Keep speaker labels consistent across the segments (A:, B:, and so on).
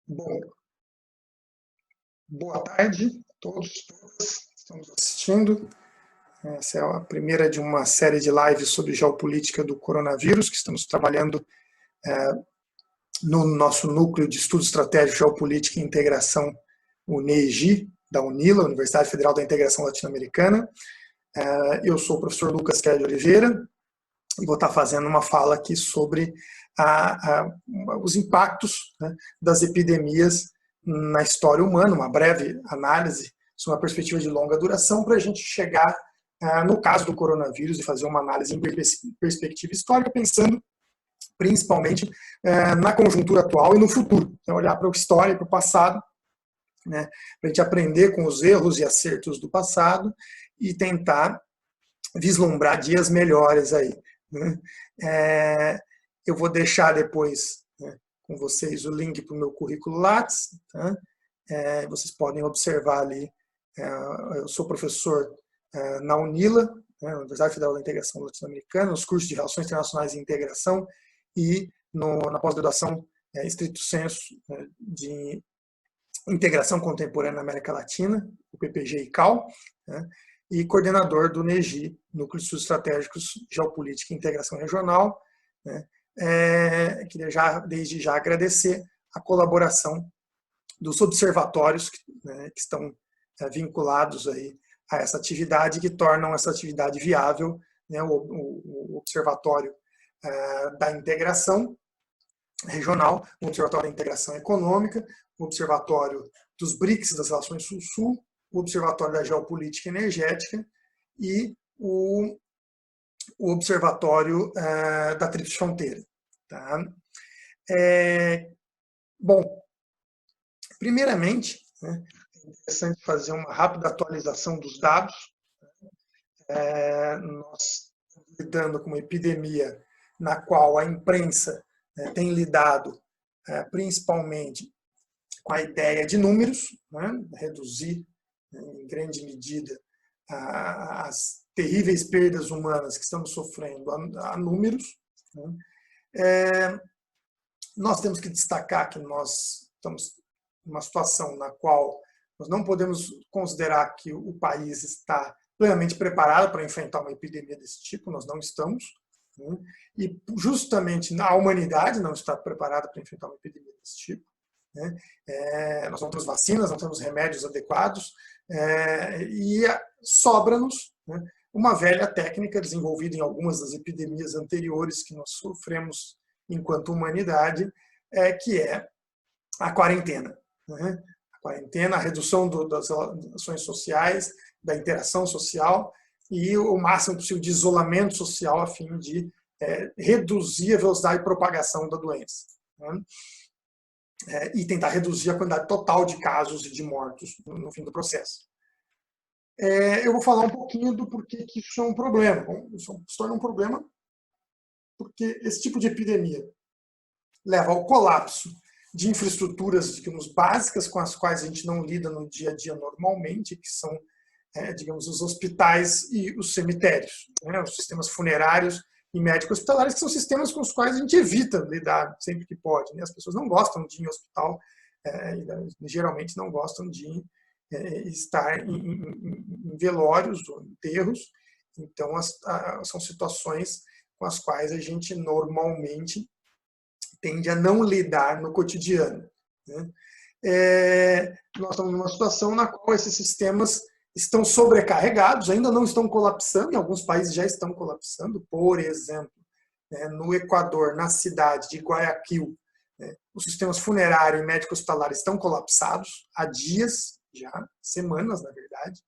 A: Bom, boa tarde a todos e todas que estamos assistindo. Essa é a primeira de uma série de lives sobre geopolítica do coronavírus, que estamos trabalhando no nosso núcleo de estudo estratégico, geopolítica e integração, o NEIGI, da UNILA, Universidade Federal da Integração Latino-Americana. Eu sou o professor Lucas Kelly de Oliveira e vou estar fazendo uma fala aqui sobre os impactos, né, das epidemias na história humana, uma breve análise sobre uma perspectiva de longa duração para a gente chegar no caso do coronavírus e fazer uma análise em perspectiva histórica, pensando principalmente na conjuntura atual e no futuro. Então, olhar para a história e para o passado, né, para a gente aprender com os erros e acertos do passado e tentar vislumbrar dias melhores aí, né? Eu vou deixar depois, né, com vocês o link para o meu currículo Lattes, tá? Vocês podem observar ali. Eu sou professor na UNILA, né, Universidade Federal da Integração Latino-Americana, nos cursos de Relações Internacionais e Integração e na pós-graduação estrito sensu de Integração Contemporânea na América Latina, o PPG-ICAL, né, e coordenador do NEGI, Núcleo de Estudos Estratégicos, Geopolítica e Integração Regional, né. Queria desde já agradecer a colaboração dos observatórios, né, que estão vinculados aí a essa atividade, que tornam essa atividade viável, né, o Observatório da Integração Regional, o Observatório da Integração Econômica, o Observatório dos BRICS, das Relações Sul-Sul, o Observatório da Geopolítica Energética e o Observatório da Tríplice Fronteira. Tá? Bom, primeiramente, né, é interessante fazer uma rápida atualização dos dados. Nós estamos lidando com uma epidemia na qual a imprensa tem lidado principalmente com a ideia de números, né, reduzir em grande medida as terríveis perdas humanas que estamos sofrendo a números. Né. Nós temos que destacar que nós estamos numa situação na qual nós não podemos considerar que o país está plenamente preparado para enfrentar uma epidemia desse tipo, nós não estamos, né? E justamente a humanidade não está preparada para enfrentar uma epidemia desse tipo, né? Nós não temos vacinas, não temos remédios adequados, e sobra-nos, né, uma velha técnica desenvolvida em algumas das epidemias anteriores que nós sofremos enquanto humanidade, que é a quarentena. Né? A quarentena, a redução das relações sociais, da interação social e o máximo possível de isolamento social a fim de reduzir a velocidade de propagação da doença. Né? E tentar reduzir a quantidade total de casos e de mortos no fim do processo. Eu vou falar um pouquinho do porquê que isso é um problema. Bom, isso se torna um problema porque esse tipo de epidemia leva ao colapso de infraestruturas, digamos, básicas com as quais a gente não lida no dia a dia normalmente, que são, digamos, os hospitais e os cemitérios, né, os sistemas funerários e médico-hospitalares, que são sistemas com os quais a gente evita lidar sempre que pode. Né? As pessoas não gostam de ir em hospital, geralmente não gostam de estar em velórios ou enterros, então são situações com as quais a gente normalmente tende a não lidar no cotidiano. Né? Nós estamos numa situação na qual esses sistemas estão sobrecarregados, ainda não estão colapsando, em alguns países já estão colapsando. Por exemplo, no Equador, na cidade de Guayaquil, os sistemas funerário e médico-hospitalar estão colapsados há dias, já semanas, na verdade.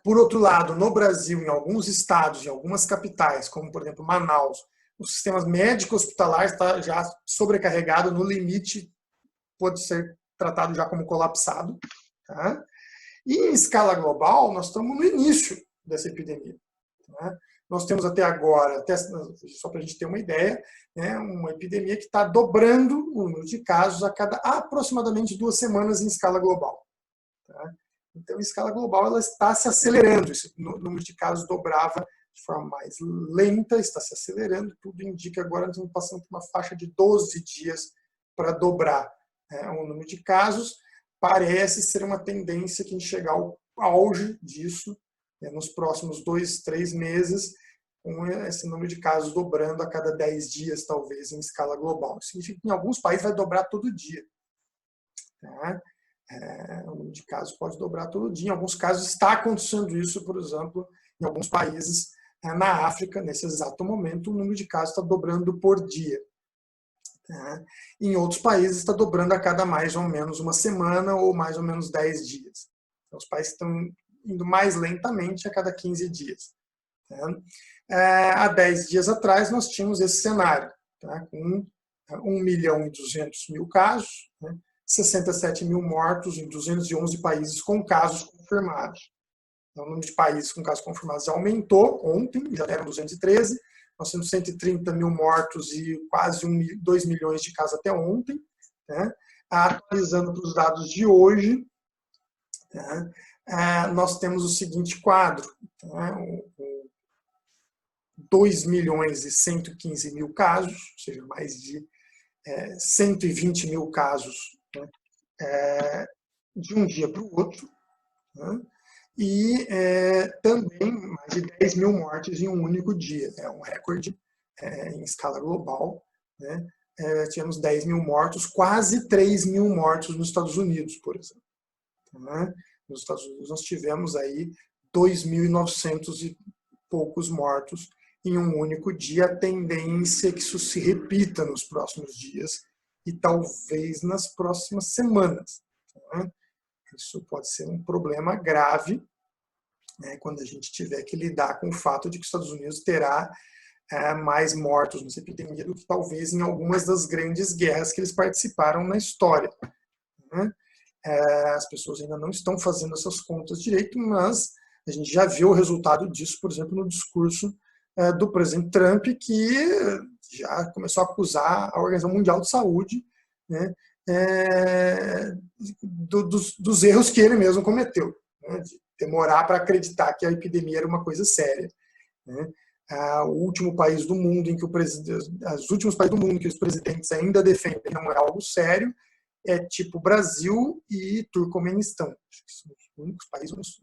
A: Por outro lado, no Brasil, em alguns estados, em algumas capitais, como, por exemplo, Manaus, o sistema médico-hospitalar está já sobrecarregado, no limite, pode ser tratado já como colapsado. Tá? E em escala global, nós estamos no início dessa epidemia. Tá? Nós temos até agora, só para a gente ter uma ideia, uma epidemia que está dobrando o número de casos a cada aproximadamente 2 semanas em escala global. Tá? Então, em escala global, ela está se acelerando. Esse número de casos dobrava de forma mais lenta, está se acelerando. Tudo indica agora que estamos passando por uma faixa de 12 dias para dobrar o número de casos. Parece ser uma tendência que a gente chegar ao auge disso nos próximos 2, 3 meses, com esse número de casos dobrando a cada 10 dias, talvez, em escala global. Isso significa que em alguns países vai dobrar todo dia. Tá? O número de casos pode dobrar todo dia. Em alguns casos está acontecendo isso, por exemplo, em alguns países na África, nesse exato momento, o número de casos está dobrando por dia. Em outros países está dobrando a cada mais ou menos uma semana ou mais ou menos 10 dias. Então, os países estão indo mais lentamente a cada 15 dias. Há 10 dias atrás nós tínhamos esse cenário, com 1.200.000 casos, 67 mil mortos em 211 países com casos confirmados. Então, o número de países com casos confirmados aumentou ontem, já eram 213. Nós temos 130 mil mortos e quase 2 milhões de casos até ontem. Atualizando para os dados de hoje, nós temos o seguinte quadro: 2 milhões e 115 mil casos, ou seja, mais de 120 mil casos de um dia para o outro. E também mais de 10 mil mortes em um único dia. É um recorde em escala global. Tivemos 10 mil mortos, quase 3 mil mortos nos Estados Unidos, por exemplo. Nos Estados Unidos nós tivemos aí 2.900 e poucos mortos em um único dia. A tendência é que isso se repita nos próximos dias e talvez nas próximas semanas. Isso pode ser um problema grave quando a gente tiver que lidar com o fato de que os Estados Unidos terá mais mortos nessa epidemia do que talvez em algumas das grandes guerras que eles participaram na história. As pessoas ainda não estão fazendo essas contas direito, mas a gente já viu o resultado disso, por exemplo, no discurso do presidente Trump, que já começou a acusar a Organização Mundial de Saúde, dos erros que ele mesmo cometeu, de demorar para acreditar que a epidemia era uma coisa séria. O último país do mundo em que os últimos países do mundo que os presidentes ainda defendem que não é algo sério é tipo Brasil e Turcomenistão. São os únicos países, as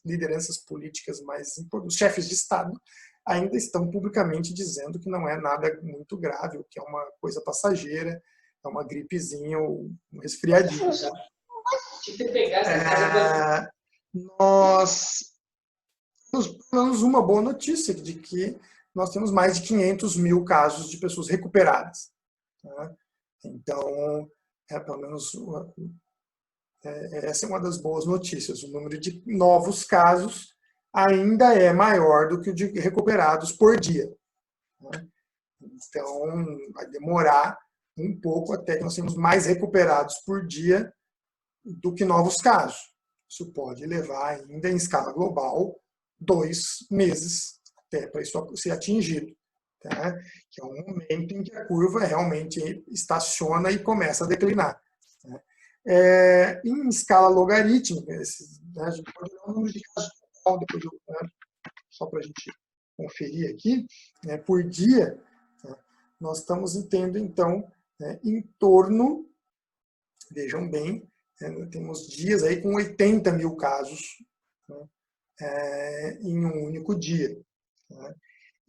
A: lideranças políticas mais importantes, os chefes de Estado ainda estão publicamente dizendo que não é nada muito grave, que é uma coisa passageira, é uma gripezinha ou um resfriadinho. Nós temos uma boa notícia de que nós temos mais de 500 mil casos de pessoas recuperadas. Então, pelo menos essa é uma das boas notícias. O número de novos casos ainda é maior do que o de recuperados por dia. Então, vai demorar um pouco até que nós tenhamos mais recuperados por dia do que novos casos. Isso pode levar ainda em escala global 2 meses até para isso ser atingido. Que é um momento em que a curva realmente estaciona e começa a declinar. Em escala logarítmica, a gente pode dar um número de casos total, depois só para a gente conferir aqui, por dia, nós estamos tendo, então, em torno, vejam bem, temos dias aí com 80 mil casos em um único dia.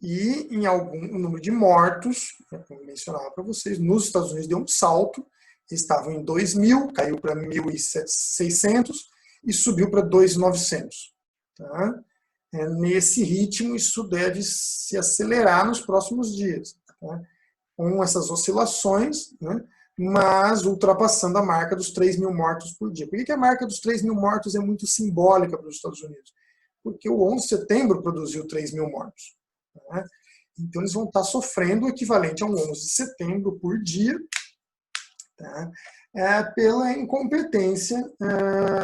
A: E em algum número de mortos, como eu mencionava para vocês, nos Estados Unidos deu um salto, estavam em 2.000, caiu para 1.600 e subiu para 2.900. Nesse ritmo, isso deve se acelerar nos próximos dias, com essas oscilações, mas ultrapassando a marca dos 3 mil mortos por dia. Por que a marca dos 3 mil mortos é muito simbólica para os Estados Unidos? Porque o 11 de setembro produziu 3 mil mortos. Então, eles vão estar sofrendo o equivalente a um 11 de setembro por dia, pela incompetência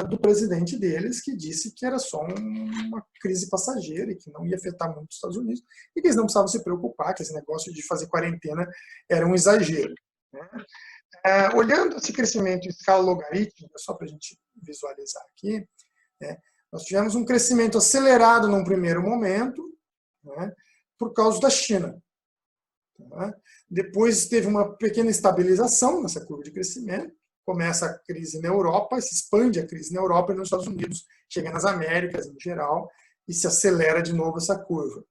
A: do presidente deles, que disse que era só uma crise passageira e que não ia afetar muito os Estados Unidos e que eles não precisavam se preocupar, que esse negócio de fazer quarentena era um exagero. Olhando esse crescimento em escala logarítmica, só para a gente visualizar aqui, nós tivemos um crescimento acelerado num primeiro momento, por causa da China. Tá? Depois teve uma pequena estabilização nessa curva de crescimento, começa a crise na Europa, se expande a crise na Europa e nos Estados Unidos, chega nas Américas em geral, e se acelera de novo essa curva.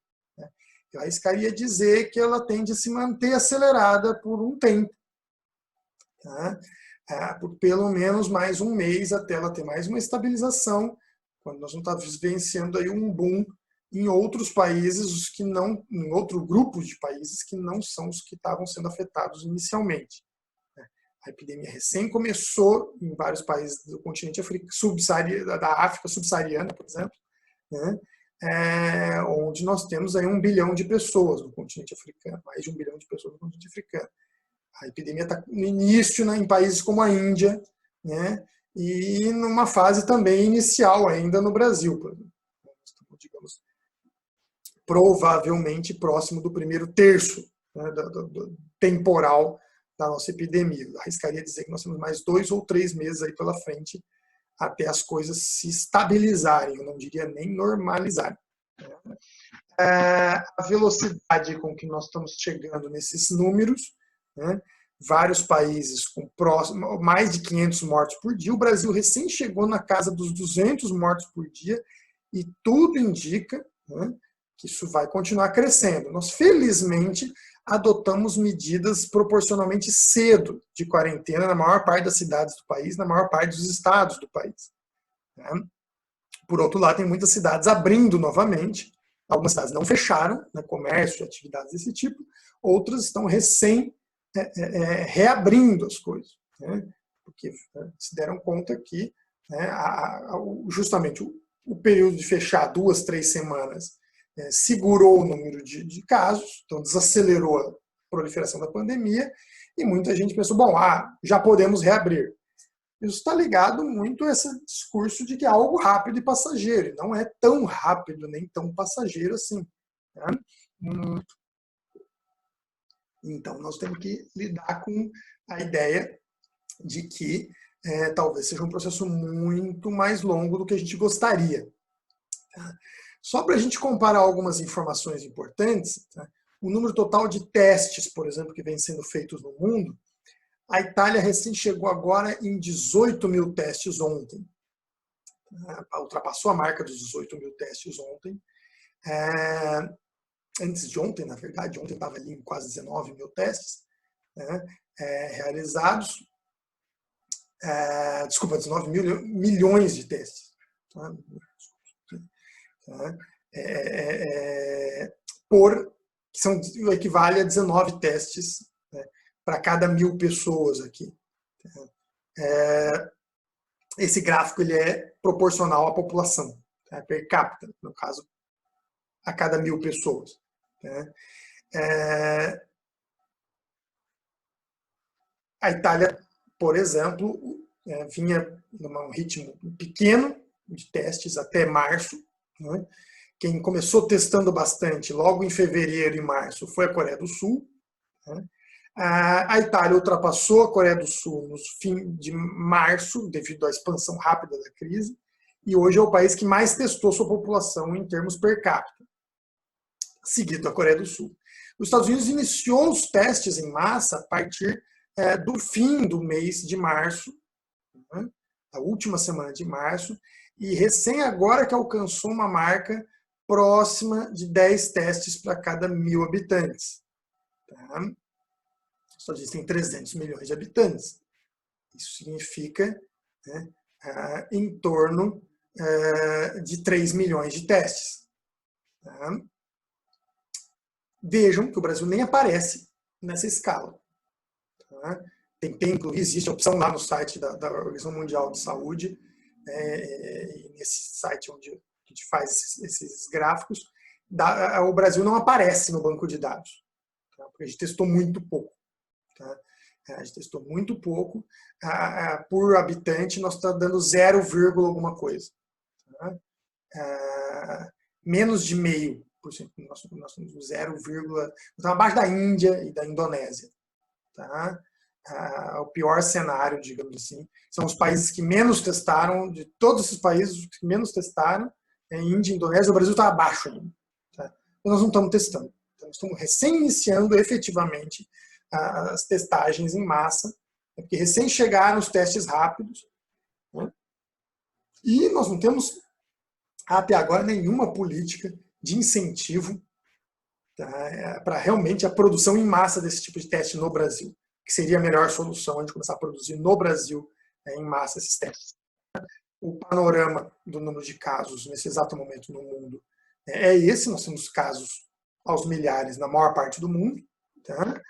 A: Eu arriscaria dizer que ela tende a se manter acelerada por um tempo, tá? Por pelo menos mais um mês, até ela ter mais uma estabilização, quando nós vamos estar vivenciando aí um boom em outros países, que não, em outro grupo de países que não são os que estavam sendo afetados inicialmente. A epidemia recém começou em vários países do continente subsaariano, da África subsaariana, por exemplo, né? Onde nós temos aí 1 bilhão de pessoas no continente africano, mais de 1 bilhão de pessoas no continente africano. A epidemia está no início, né, em países como a Índia, né, e numa fase também inicial ainda no Brasil. Estamos, digamos, provavelmente próximo do primeiro terço, né, do temporal da nossa epidemia. Eu arriscaria dizer que nós temos mais 2 ou 3 meses aí pela frente até as coisas se estabilizarem, eu não diria nem normalizarem. A velocidade com que nós estamos chegando nesses números, né, vários países com mais de 500 mortos por dia, o Brasil recém chegou na casa dos 200 mortos por dia, e tudo indica, né, que isso vai continuar crescendo. Nós, felizmente, adotamos medidas proporcionalmente cedo de quarentena na maior parte das cidades do país, na maior parte dos estados do país. Por outro lado, tem muitas cidades abrindo novamente, algumas cidades não fecharam, né, comércio, atividades desse tipo, outras estão reabrindo as coisas, né, porque se deram conta que, né, justamente o período de fechar 2, 3 semanas segurou o número de casos, então desacelerou a proliferação da pandemia, e muita gente pensou, bom, já podemos reabrir. Isso está ligado muito a esse discurso de que é algo rápido e passageiro, e não é tão rápido nem tão passageiro assim. Né? Então, nós temos que lidar com a ideia de que talvez seja um processo muito mais longo do que a gente gostaria. Tá? Só para a gente comparar algumas informações importantes, tá? O número total de testes, por exemplo, que vem sendo feitos no mundo, a Itália recém chegou agora em 18 mil testes ontem. Ultrapassou a marca dos 18 mil testes ontem. Antes de ontem, na verdade, ontem estava ali em quase 19 mil testes, né, realizados. Desculpa, 19 milhões de testes. Tá? Que equivale a 19 testes, né, para cada 1.000 pessoas aqui. Esse gráfico ele é proporcional à população, tá? Per capita, no caso, a cada 1.000 pessoas. Né? A Itália, por exemplo, vinha num ritmo pequeno de testes até março. Né? Quem começou testando bastante logo em fevereiro e março foi a Coreia do Sul. Né? A Itália ultrapassou a Coreia do Sul no fim de março, devido à expansão rápida da crise, e hoje é o país que mais testou sua população em termos per capita, seguido da Coreia do Sul. Os Estados Unidos iniciou os testes em massa a partir do fim do mês de março, né, a última semana de março, e recém agora que alcançou uma marca próxima de 10 testes para cada 1.000 habitantes. Tá? Os Estados Unidos têm 300 milhões de habitantes. Isso significa, né, em torno de 3 milhões de testes. Tá? Vejam que o Brasil nem aparece nessa escala. Tá? Existe a opção lá no site da Organização Mundial de Saúde, nesse site onde a gente faz esses gráficos, o Brasil não aparece no banco de dados, tá? Porque a gente testou muito pouco. Tá? A gente testou muito pouco. Por habitante, nós estamos dando 0, alguma coisa. Tá? Menos de 0,5%. Nós temos 0, estamos abaixo da Índia e da Indonésia. Tá? O pior cenário, digamos assim, são os países que menos testaram, de todos esses países, os que menos testaram, Índia, Indonésia, o Brasil está abaixo ainda. Tá? Nós não estamos testando. Então, estamos recém-iniciando efetivamente as testagens em massa, porque recém chegaram os testes rápidos, né? E nós não temos, até agora, nenhuma política de incentivo, tá, para realmente a produção em massa desse tipo de teste no Brasil, que seria a melhor solução, a gente começar a produzir no Brasil, em massa esses testes. O panorama do número de casos nesse exato momento no mundo é esse. Nós temos casos aos milhares na maior parte do mundo. Tá?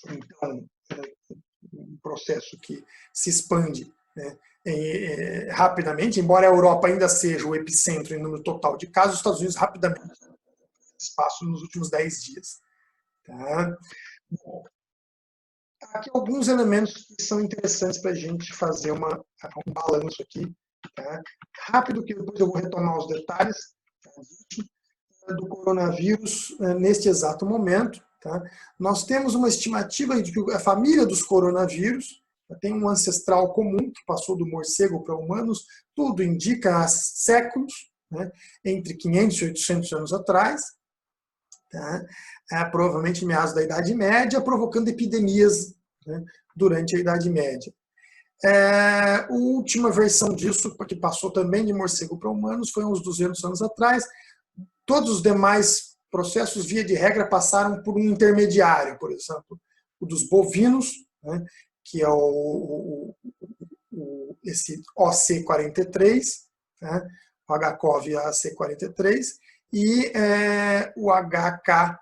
A: Então, um processo que se expande, né, rapidamente, embora a Europa ainda seja o epicentro em número total de casos, os Estados Unidos rapidamente espaço nos últimos 10 dias. Tá? Bom, aqui alguns elementos que são interessantes para a gente fazer um balanço aqui. Tá? Rápido, que depois eu vou retomar os detalhes, tá, do coronavírus neste exato momento. Tá? Nós temos uma estimativa de que a família dos coronavírus tem um ancestral comum que passou do morcego para humanos, tudo indica há séculos, né? Entre 500 e 800 anos atrás, tá? Provavelmente em meados da Idade Média, provocando epidemias, né, durante a Idade Média. A última versão disso, que passou também de morcego para humanos, foi uns 200 anos atrás. Todos os demais processos, via de regra, passaram por um intermediário, por exemplo, o dos bovinos, né, que é esse OC43, né, o HCOV AC43, e o HKU1,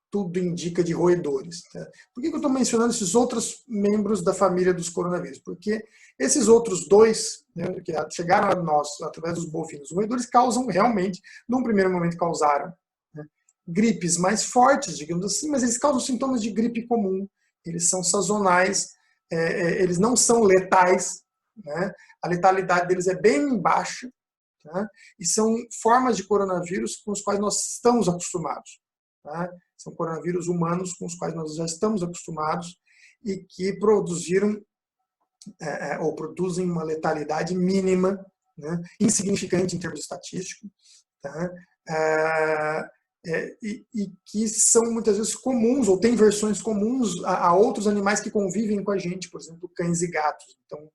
A: tudo indica de roedores. Tá? Por que eu estou mencionando esses outros membros da família dos coronavírus? Porque esses outros dois, né, que chegaram a nós através dos bovinos, os roedores causam realmente, num primeiro momento causaram, né, gripes mais fortes, digamos assim, mas eles causam sintomas de gripe comum, eles são sazonais, eles não são letais, né, a letalidade deles é bem baixa, tá? E são formas de coronavírus com os quais nós estamos acostumados. Tá? São coronavírus humanos com os quais nós já estamos acostumados e que produziram ou produzem uma letalidade mínima, né, insignificante em termos estatísticos, tá? E que são muitas vezes comuns, ou têm versões comuns a outros animais que convivem com a gente, por exemplo, cães e gatos. Então,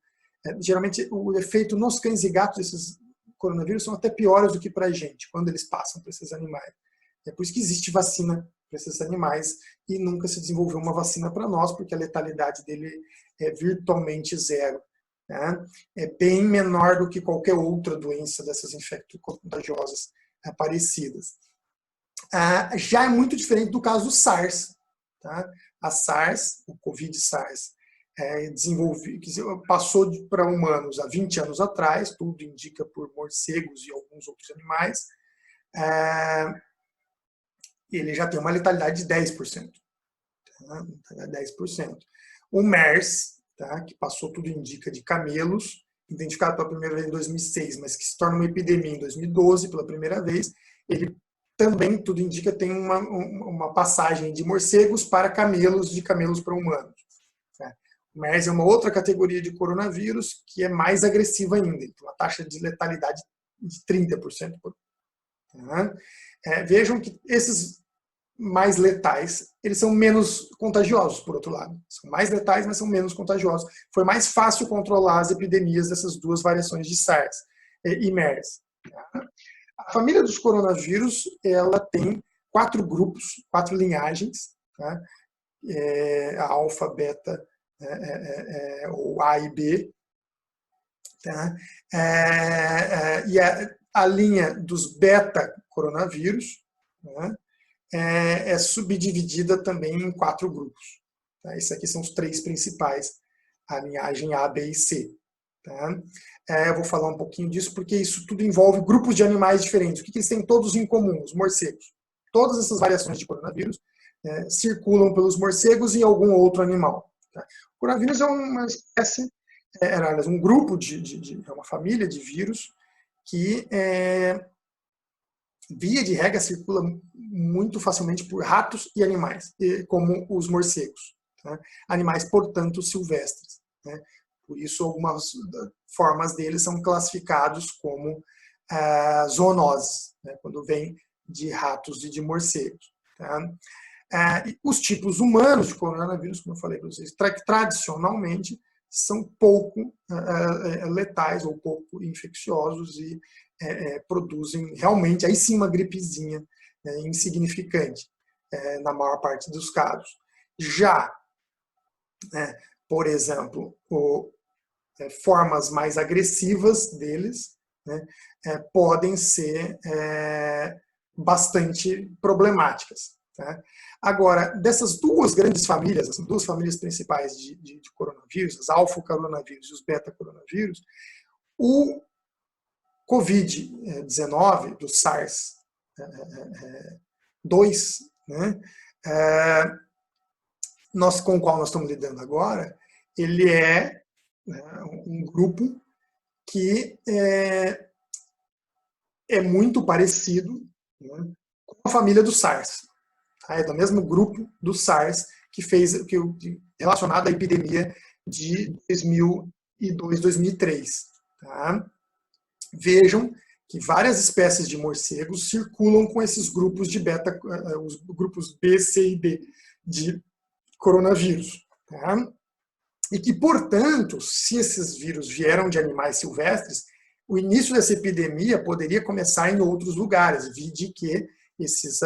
A: geralmente, o efeito nos cães e gatos desses coronavírus são até piores do que para a gente, quando eles passam para esses animais. É por isso que existe vacina para esses animais e nunca se desenvolveu uma vacina para nós, porque a letalidade dele é virtualmente zero. Né? É bem menor do que qualquer outra doença dessas infecto-contagiosas parecidas. Já é muito diferente do caso do SARS. Tá? A SARS, o Covid-SARS, passou para humanos há 20 anos atrás, tudo indica por morcegos e alguns outros animais. Ele já tem uma letalidade de 10%. Tá? 10%. O MERS, tá? Que passou, tudo indica, de camelos, identificado pela primeira vez em 2006, mas que se torna uma epidemia em 2012 pela primeira vez, ele também, tudo indica, tem uma passagem de morcegos para camelos, de camelos para humanos. Tá? O MERS é uma outra categoria de coronavírus que é mais agressiva ainda, tem uma taxa de letalidade de 30%. Tá? Vejam que esses mais letais, eles são menos contagiosos, por outro lado. São mais letais, mas são menos contagiosos. Foi mais fácil controlar as epidemias dessas duas variações de SARS e MERS. Tá? A família dos coronavírus, ela tem 4 grupos, 4 linhagens, tá? A alfa, beta, ou A e B. Tá? E a linha dos beta-coronavírus, né, é subdividida também em 4 grupos. Tá? Esses aqui são os 3 principais, a linhagem A, B e C. Tá? Eu vou falar um pouquinho disso, porque isso tudo envolve grupos de animais diferentes. O que eles têm todos em comum? Os morcegos. Todas essas variações de coronavírus circulam pelos morcegos e algum outro animal. Tá? O coronavírus é uma espécie, um grupo é uma família de vírus que, via de regra, circula muito facilmente por ratos e animais, como os morcegos. Tá? Animais, portanto, silvestres. Né? Por isso, algumas formas deles são classificados como zoonoses, né, quando vem de ratos e de morcegos. Tá? Os tipos humanos de coronavírus, como eu falei para vocês, tradicionalmente são pouco letais ou pouco infecciosos e produzem realmente, aí sim, uma gripezinha insignificante, na maior parte dos casos. Já, por exemplo, formas mais agressivas deles, né, podem ser bastante problemáticas. Tá? Agora, dessas duas grandes famílias, as duas famílias principais de coronavírus, os alfa-coronavírus e os beta-coronavírus, o Covid-19, do SARS-2, né, com o qual nós estamos lidando agora, ele é um grupo que é muito parecido, né, com a família do SARS. Tá? É do mesmo grupo do SARS relacionado à epidemia de 2002, 2003. Tá? Vejam que várias espécies de morcegos circulam com esses grupos de beta, os grupos B, C e D de coronavírus. Tá? E que, portanto, se esses vírus vieram de animais silvestres, o início dessa epidemia poderia começar em outros lugares, vide que esses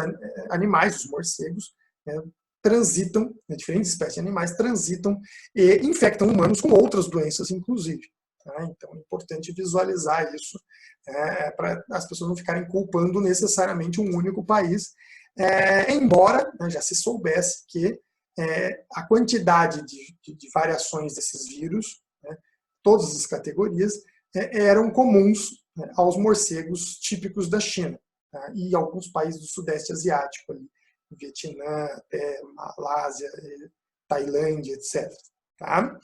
A: animais, os morcegos, transitam, diferentes espécies de animais transitam e infectam humanos com outras doenças, inclusive. Tá? Então, é importante visualizar isso para as pessoas não ficarem culpando necessariamente um único país, embora já se soubesse que a quantidade de variações desses vírus, todas as categorias, eram comuns aos morcegos típicos da China, tá? E alguns países do Sudeste Asiático, ali, Vietnã, até Malásia, Tailândia, etc. Tá?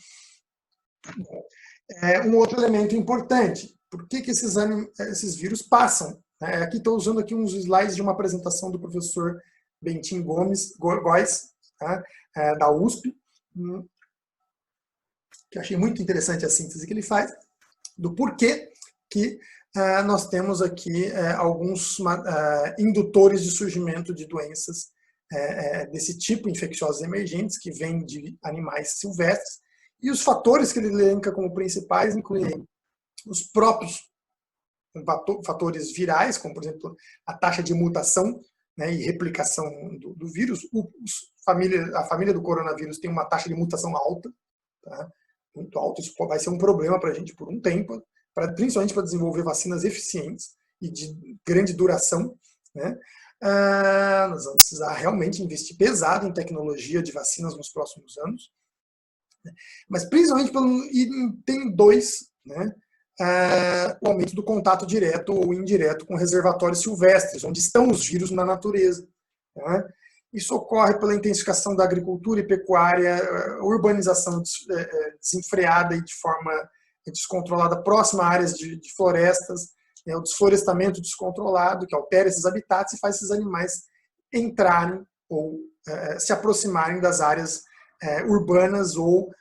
A: Um outro elemento importante, por que esses vírus passam? Aqui estou usando aqui uns slides de uma apresentação do professor Bentin Góes, tá? Da USP, que eu achei muito interessante a síntese que ele faz, do porquê que nós temos aqui alguns indutores de surgimento de doenças desse tipo, infecciosas emergentes, que vêm de animais silvestres, e os fatores que ele elenca como principais incluem os próprios fatores virais, como, por exemplo, a taxa de mutação, né, e replicação do vírus. A família do coronavírus tem uma taxa de mutação alta, tá? Muito alta. Isso vai ser um problema para a gente por um tempo, principalmente para desenvolver vacinas eficientes e de grande duração, né? Nós vamos precisar realmente investir pesado em tecnologia de vacinas nos próximos anos, né? Mas principalmente pelo item 2, né? O aumento do contato direto ou indireto com reservatórios silvestres, onde estão os vírus na natureza. Né? Isso ocorre pela intensificação da agricultura e pecuária, urbanização desenfreada e de forma descontrolada próxima a áreas de florestas, o desflorestamento descontrolado, que altera esses habitats e faz esses animais entrarem ou se aproximarem das áreas urbanas ou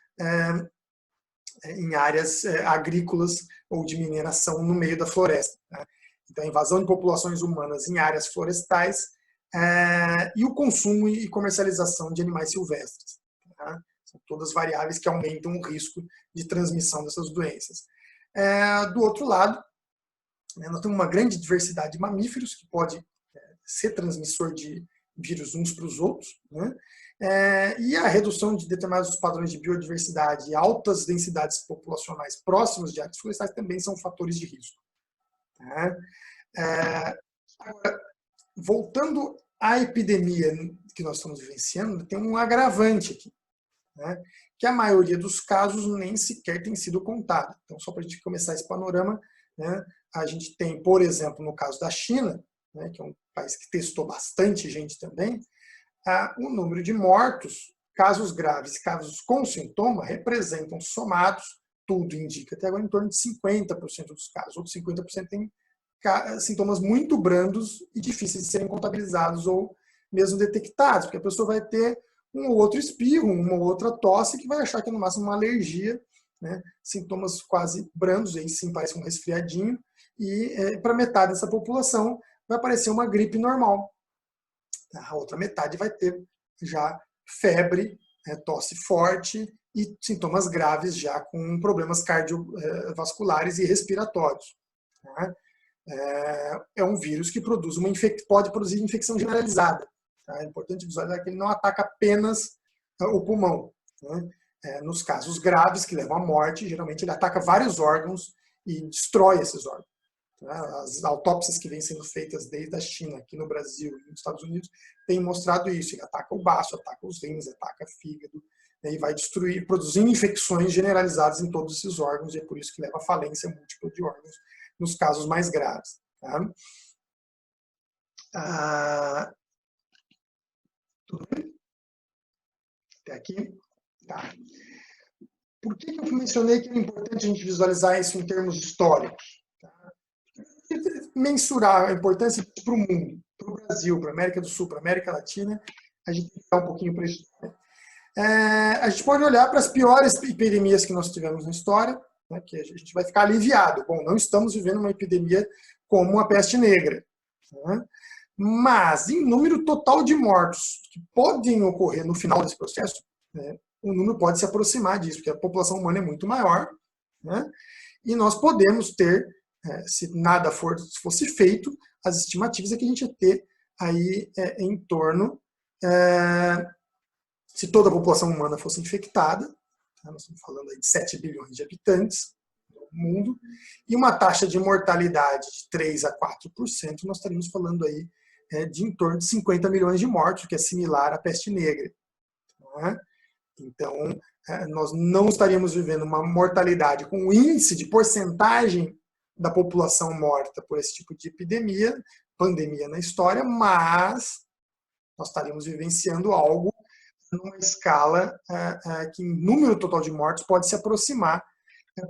A: em áreas agrícolas ou de mineração no meio da floresta. Tá? Então, a invasão de populações humanas em áreas florestais e o consumo e comercialização de animais silvestres. Tá? São todas variáveis que aumentam o risco de transmissão dessas doenças. Do outro lado, nós temos uma grande diversidade de mamíferos que pode ser transmissor de vírus uns para os outros, né? E a redução de determinados padrões de biodiversidade e altas densidades populacionais próximas de áreas florestais também são fatores de risco. Tá? Agora, voltando à epidemia que nós estamos vivenciando, tem um agravante aqui, né? Que a maioria dos casos nem sequer tem sido contada. Então, só para a gente começar esse panorama, né, a gente tem, por exemplo, no caso da China, né, que é um país que testou bastante gente também, o número de mortos, casos graves e casos com sintoma, representam somados, tudo indica até agora, em torno de 50% dos casos. Outros 50% têm sintomas muito brandos e difíceis de serem contabilizados ou mesmo detectados, porque a pessoa vai ter um ou outro espirro, uma ou outra tosse, que vai achar que é no máximo uma alergia né, sintomas quase brandos, aí sim parece um resfriadinho, e para metade dessa população vai aparecer uma gripe normal. A outra metade vai ter já febre, tosse forte e sintomas graves já com problemas cardiovasculares e respiratórios. Né? É um vírus que pode produzir infecção generalizada. Tá? É importante visualizar que ele não ataca apenas o pulmão. Né? Nos casos graves, que levam à morte, geralmente ele ataca vários órgãos e destrói esses órgãos. As autópsias que vêm sendo feitas desde a China, aqui no Brasil e nos Estados Unidos, têm mostrado isso. Ele ataca o baço, ataca os rins, ataca o fígado, né, e vai destruir, produzindo infecções generalizadas em todos esses órgãos, e é por isso que leva à falência múltipla de órgãos nos casos mais graves. Tá? Tudo bem? Até aqui? Tá. Por que eu mencionei que é importante a gente visualizar isso em termos históricos? Mensurar a importância para o mundo, para o Brasil, para a América do Sul, para a América Latina, a gente tem que dar um pouquinho para isso. A gente pode olhar para as piores epidemias que nós tivemos na história, né, que a gente vai ficar aliviado. Bom, não estamos vivendo uma epidemia como a peste negra. Né? Mas, em número total de mortos que podem ocorrer no final desse processo, né, o número pode se aproximar disso, porque a população humana é muito maior, né, e nós podemos ter, se nada fosse feito, as estimativas é que a gente ia ter aí em torno, se toda a população humana fosse infectada, tá, nós estamos falando aí de 7 bilhões de habitantes no mundo, e uma taxa de mortalidade de 3 a 4%, nós estaríamos falando aí de em torno de 50 milhões de mortos, que é similar à peste negra. Né? Então, nós não estaríamos vivendo uma mortalidade com o índice de porcentagem da população morta por esse tipo de pandemia na história, mas nós estaríamos vivenciando algo numa escala que, em número total de mortos, pode se aproximar,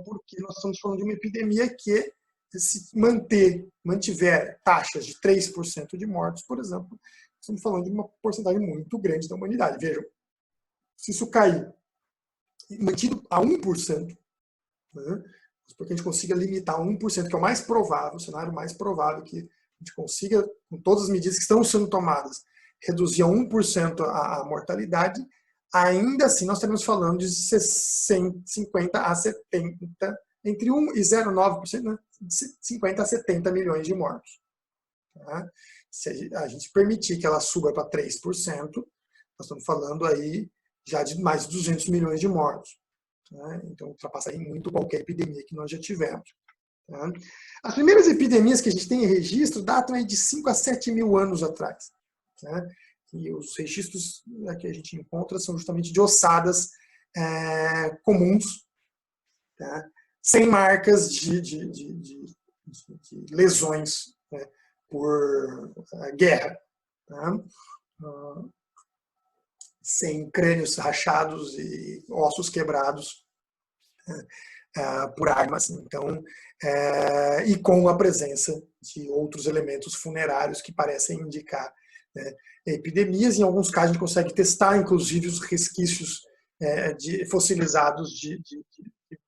A: porque nós estamos falando de uma epidemia que, se mantiver taxas de 3% de mortos, por exemplo, estamos falando de uma porcentagem muito grande da humanidade. Vejam, se isso cair, mantido a 1%, né, porque a gente consiga limitar a 1%, que é o mais provável, o cenário mais provável que a gente consiga, com todas as medidas que estão sendo tomadas, reduzir a 1% a mortalidade, ainda assim nós estaremos falando de 50 a 70, entre 1 e 0,9%, né, de 50 a 70 milhões de mortos. Tá? Se a gente permitir que ela suba para 3%, nós estamos falando aí já de mais de 200 milhões de mortos. Tá? Então, ultrapassaria muito qualquer epidemia que nós já tivemos. Tá? As primeiras epidemias que a gente tem em registro datam aí de 5 a 7 mil anos atrás. Tá? E os registros que a gente encontra são justamente de ossadas comuns, tá? Sem marcas de lesões, né, por guerra. Tá? Sem crânios rachados e ossos quebrados por armas. Então, e com a presença de outros elementos funerários que parecem indicar, né, epidemias. Em alguns casos, a gente consegue testar, inclusive, os resquícios fossilizados de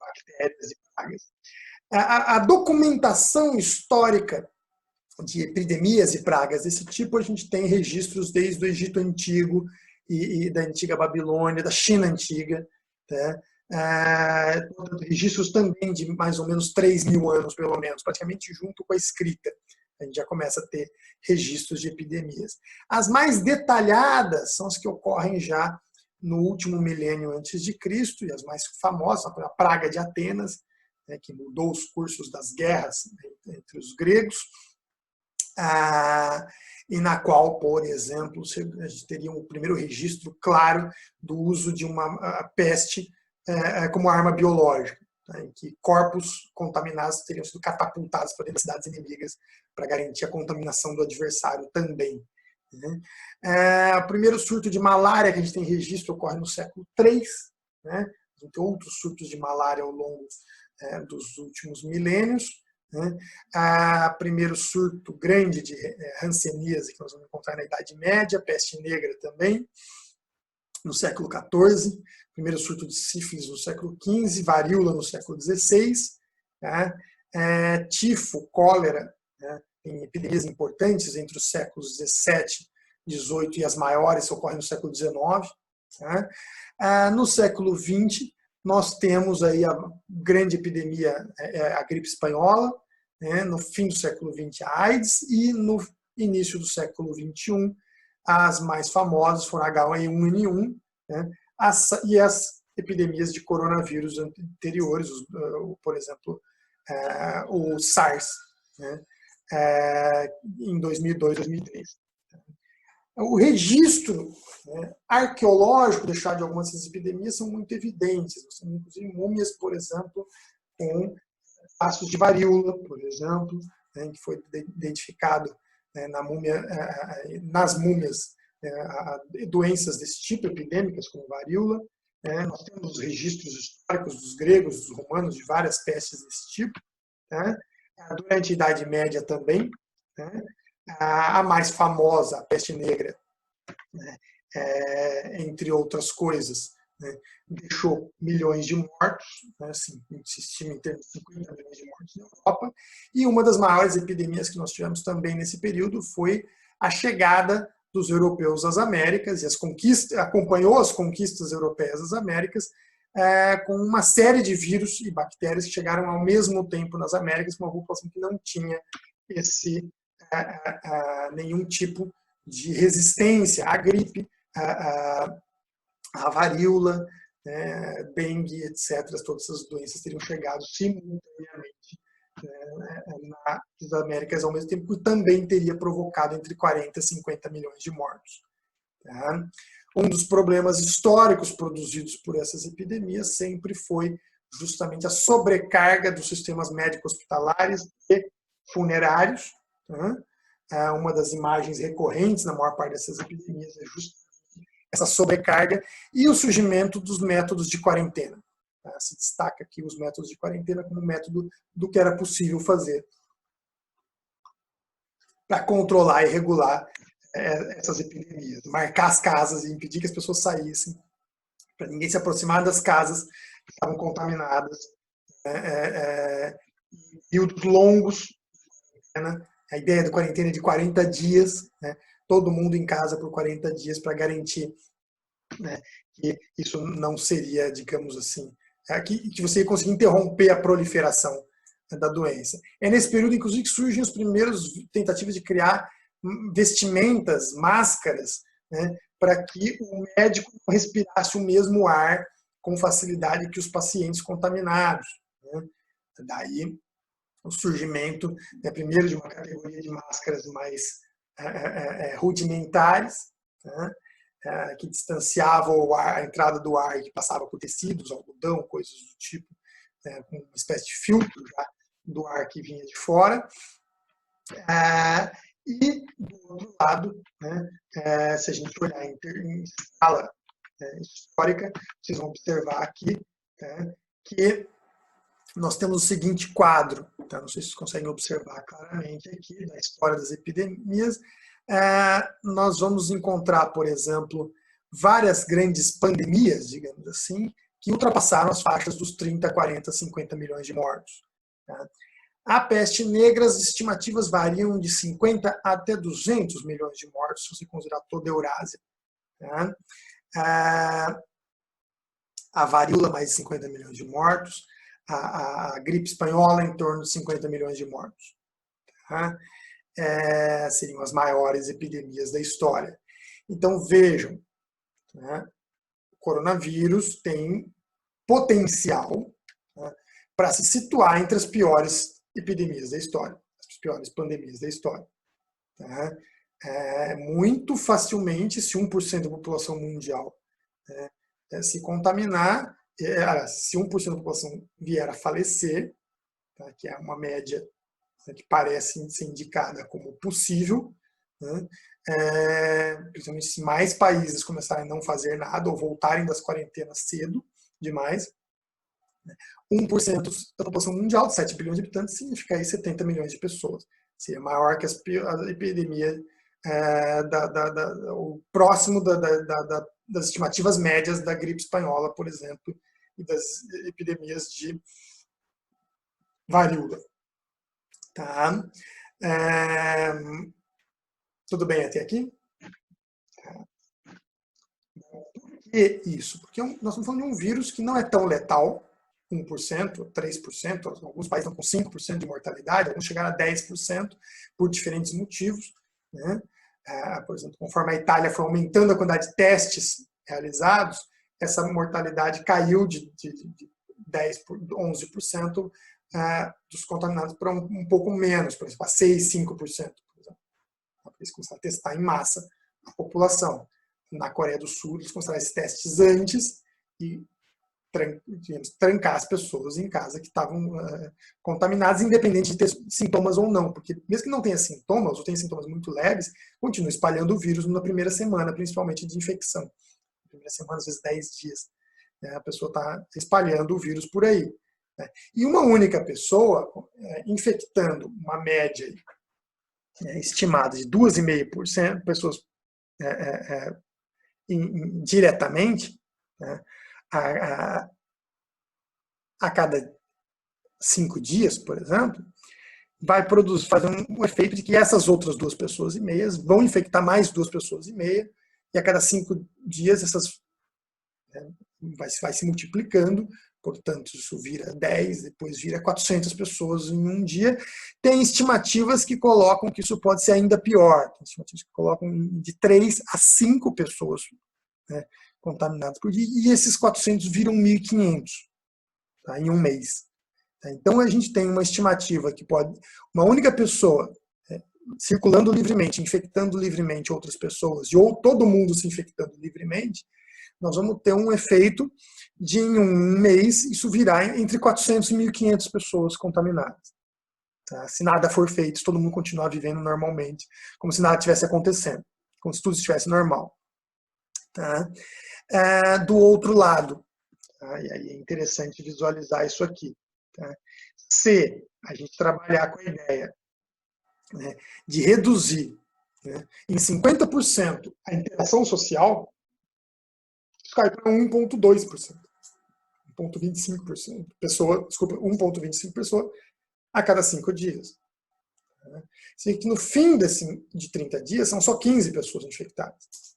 A: bactérias e pragas. A documentação histórica de epidemias e pragas desse tipo, a gente tem registros desde o Egito Antigo e da antiga Babilônia, da China Antiga, tá? Registros também de mais ou menos 3 mil anos, pelo menos, praticamente junto com a escrita. A gente já começa a ter registros de epidemias. As mais detalhadas são as que ocorrem já no último milênio antes de Cristo, e as mais famosas, a praga de Atenas, né, que mudou os cursos das guerras entre os gregos, e na qual, por exemplo, a gente teria um primeiro registro claro do uso de uma peste como arma biológica, tá, em que corpos contaminados teriam sido catapultados para dentro das cidades inimigas para garantir a contaminação do adversário também. Né? O primeiro surto de malária que a gente tem registro ocorre no século III, né? Tem outros surtos de malária ao longo dos últimos milênios. Né? Primeiro surto grande de hanseníase que nós vamos encontrar na Idade Média, peste negra também. no século XIV, primeiro surto de sífilis no século XV, varíola no século XVI, né? Tifo, cólera, né? Tem epidemias importantes entre os séculos XVII, XVIII e as maiores ocorrem no século XIX. Né? No século XX, nós temos aí a grande epidemia, a gripe espanhola, né? No fim do século XX, a AIDS, e no início do século XXI, as mais famosas foram H1N1, né? E as epidemias de coronavírus anteriores, por exemplo, o SARS, né? Em 2002, 2003. O registro, né, arqueológico deixado de algumas dessas epidemias são muito evidentes. Nós temos, inclusive, múmias, por exemplo, com traços de varíola, por exemplo, né, que foi identificado, né, nas múmias, doenças desse tipo, epidêmicas como varíola. Né. Nós temos registros históricos dos gregos, dos romanos, de várias pestes desse tipo. Né. Durante a Idade Média também, né. A mais famosa, a peste negra, né, entre outras coisas, né, deixou milhões de mortos, né, assim, se estima em termos de 50 milhões de mortos na Europa, e uma das maiores epidemias que nós tivemos também nesse período foi a chegada dos europeus às Américas, e acompanhou as conquistas europeias às Américas, com uma série de vírus e bactérias que chegaram ao mesmo tempo nas Américas, com uma população que não tinha nenhum tipo de resistência à gripe, à varíola, né, dengue, etc. Todas essas doenças teriam chegado simultaneamente, né, nas Américas ao mesmo tempo, e também teria provocado entre 40 e 50 milhões de mortos. Tá? Um dos problemas históricos produzidos por essas epidemias sempre foi justamente a sobrecarga dos sistemas médico-hospitalares e funerários. Tá? Uma das imagens recorrentes na maior parte dessas epidemias é justamente essa sobrecarga e o surgimento dos métodos de quarentena. Tá? Se destaca aqui os métodos de quarentena como método do que era possível fazer para controlar e regular essas epidemias, marcar as casas e impedir que as pessoas saíssem, para ninguém se aproximar das casas que estavam contaminadas, períodos longos, né? A ideia da quarentena é de 40 dias, né? Todo mundo em casa por 40 dias para garantir, né, que isso não seria, digamos assim, que você ia conseguir interromper a proliferação da doença. É nesse período, inclusive, que surgem os primeiros tentativas de criar vestimentas, máscaras, né, para que o médico respirasse o mesmo ar com facilidade que os pacientes contaminados. Né? Daí o surgimento, né, primeiro, de uma categoria de máscaras mais rudimentares, né, que distanciavam a entrada do ar, que passava por tecidos, algodão, coisas do tipo, né, com uma espécie de filtro já do ar que vinha de fora. E, do outro lado, né, se a gente olhar em escala histórica, vocês vão observar aqui, né, que nós temos o seguinte quadro, tá? Não sei se vocês conseguem observar claramente aqui, na história das epidemias. Nós vamos encontrar, por exemplo, várias grandes pandemias, digamos assim, que ultrapassaram as faixas dos 30, 40, 50 milhões de mortos. Tá? A peste negra, as estimativas variam de 50 até 200 milhões de mortos, se você considerar toda a Eurásia. Tá? A varíola, mais de 50 milhões de mortos. A gripe espanhola, em torno de 50 milhões de mortos. Tá? Seriam as maiores epidemias da história. Então, vejam, né, o coronavírus tem potencial, né, para se situar entre as piores epidemias da história, as piores pandemias da história. Tá? Muito facilmente, se 1% da população mundial, né, se contaminar, se 1% da população vier a falecer, tá, que é uma média, né, que parece ser indicada como possível, né, principalmente se mais países começarem a não fazer nada ou voltarem das quarentenas cedo demais, 1% da população mundial, de 7 bilhões de habitantes, significa aí 70 milhões de pessoas. Seria maior que a epidemia o próximo das estimativas médias da gripe espanhola, por exemplo, e das epidemias de varíola. Tá? Tudo bem até aqui? Por que isso? Porque nós estamos falando de um vírus que não é tão letal, 1%, 3%, alguns países estão com 5% de mortalidade, alguns chegaram a 10% por diferentes motivos. Né? Por exemplo, conforme a Itália foi aumentando a quantidade de testes realizados, essa mortalidade caiu de 10%, 11% dos contaminados para um pouco menos, por exemplo, a 6%, 5%. Por exemplo. Eles começaram a testar em massa a população. Na Coreia do Sul, eles começaram esses testes antes e trancar as pessoas em casa que estavam contaminadas, independente de ter sintomas ou não, porque mesmo que não tenha sintomas, ou tenha sintomas muito leves, continua espalhando o vírus na primeira semana, principalmente de infecção. Na primeira semana, às vezes 10 dias, a pessoa está espalhando o vírus por aí. E uma única pessoa infectando uma média estimada de 2,5% pessoas diretamente, a cada 5 dias, por exemplo, vai fazer um efeito de que essas outras 2,5 pessoas vão infectar mais 2,5 pessoas, e a cada 5 dias essas vai se multiplicando, portanto, isso vira 10, depois vira 400 pessoas em um dia. Tem estimativas que colocam que isso pode ser ainda pior, tem estimativas que colocam de 3 a 5 pessoas contaminadas por dia, e esses 400 viram 1.500 em um mês. Então, a gente tem uma estimativa que uma única pessoa circulando livremente, infectando livremente outras pessoas, ou todo mundo se infectando livremente, nós vamos ter um efeito de, em um mês, isso virar entre 400 e 1.500 pessoas contaminadas. Tá? Se nada for feito, se todo mundo continuar vivendo normalmente, como se nada estivesse acontecendo, como se tudo estivesse normal. Tá? Do outro lado, tá? E aí é interessante visualizar isso aqui. Tá? Se a gente trabalhar com a ideia de reduzir em 50% a interação social, isso cai para 1,2%. 1,25% pessoa, desculpa, 1,25 pessoa a cada 5 dias. Assim que no fim de 30 dias são só 15 pessoas infectadas.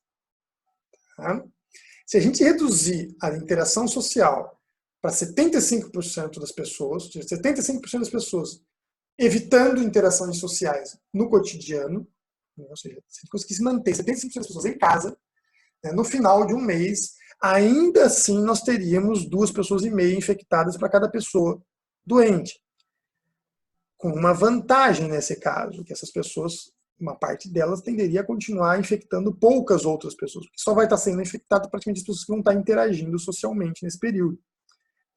A: Tá? Se a gente reduzir a interação social para 75% das pessoas, 75% das pessoas evitando interações sociais no cotidiano, ou seja, se a gente conseguisse manter 75% das pessoas em casa, no final de um mês, ainda assim nós teríamos 2,5 pessoas infectadas para cada pessoa doente. Com uma vantagem nesse caso, que essas pessoas, uma parte delas tenderia a continuar infectando poucas outras pessoas, porque só vai estar sendo infectada praticamente as pessoas que vão estar interagindo socialmente nesse período,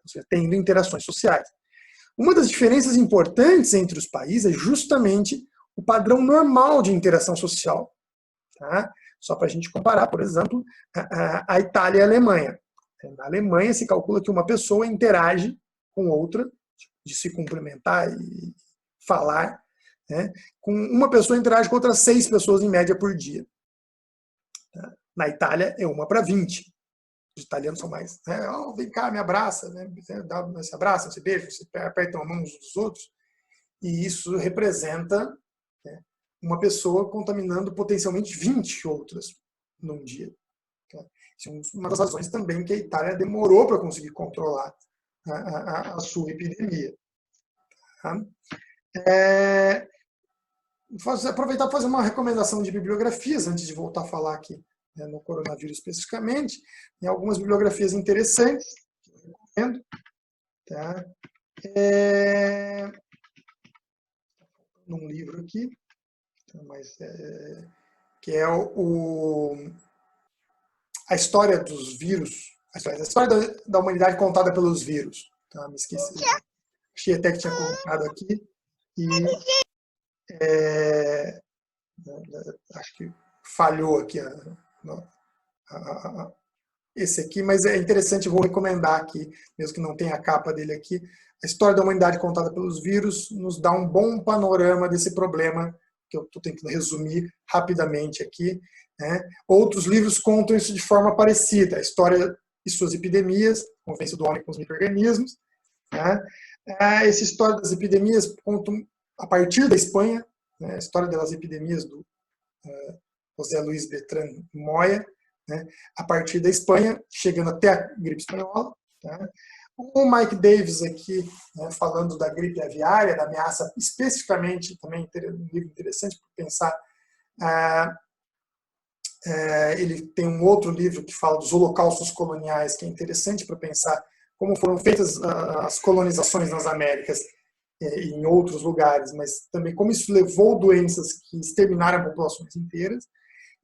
A: ou seja, tendo interações sociais. Uma das diferenças importantes entre os países é justamente o padrão normal de interação social. Tá? Só para a gente comparar, por exemplo, a Itália e a Alemanha. Na Alemanha se calcula que uma pessoa interage com outra, de se cumprimentar e falar, com uma pessoa interage com outras 6 pessoas em média por dia. Na Itália é 1 para 20. Os italianos são mais, vem cá, me abraça, se abraça, se beija, se apertam a mão uns dos outros, e isso representa uma pessoa contaminando potencialmente 20 outras num dia. Isso é uma das razões também que a Itália demorou para conseguir controlar a sua epidemia. Aproveitar para fazer uma recomendação de bibliografias, antes de voltar a falar aqui no coronavírus especificamente. Tem algumas bibliografias interessantes que eu recomendo. Tá? Num livro aqui, mas, que é a história dos vírus, a história da humanidade contada pelos vírus. Tá? Me esqueci. Achei até que tinha colocado aqui. E acho que falhou aqui esse aqui, mas é interessante, vou recomendar aqui, mesmo que não tenha a capa dele aqui. A história da humanidade contada pelos vírus nos dá um bom panorama desse problema que eu estou tentando resumir rapidamente aqui. Né? Outros livros contam isso de forma parecida, a história e suas epidemias, a convivência do homem com os micro-organismos. Né? Essa história das epidemias conta a partir da Espanha, né? A história das epidemias do José Luis Bertrand Moya, né? A partir da Espanha, chegando até a gripe espanhola. Tá? O Mike Davis aqui, né, falando da gripe aviária, da ameaça especificamente, também um livro interessante para pensar. Ele tem um outro livro que fala dos holocaustos coloniais, que é interessante para pensar como foram feitas as colonizações nas Américas e em outros lugares, mas também como isso levou doenças que exterminaram populações inteiras.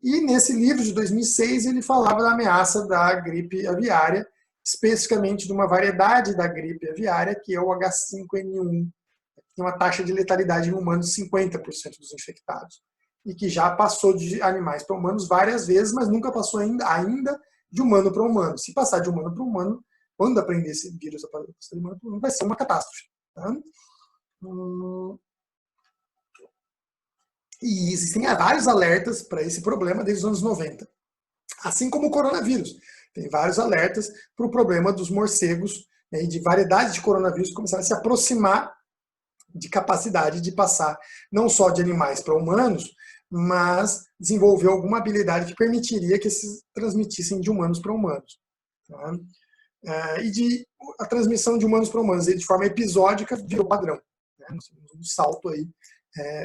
A: E nesse livro de 2006 ele falava da ameaça da gripe aviária, especificamente de uma variedade da gripe aviária, que é o H5N1, que tem uma taxa de letalidade em humanos de 50% dos infectados, e que já passou de animais para humanos várias vezes, mas nunca passou ainda de humano para humano. Se passar de humano para humano, quando aprender esse vírus a passar de humano para humano, vai ser uma catástrofe. Tá? E existem vários alertas para esse problema desde os anos 90. Assim como o coronavírus. Tem vários alertas para o problema dos morcegos, né, e de variedades de coronavírus que começaram a se aproximar de capacidade de passar não só de animais para humanos, mas desenvolver alguma habilidade que permitiria que esses transmitissem de humanos para humanos. Tá? E a transmissão de humanos para humanos de forma episódica virou padrão. Né? Um salto aí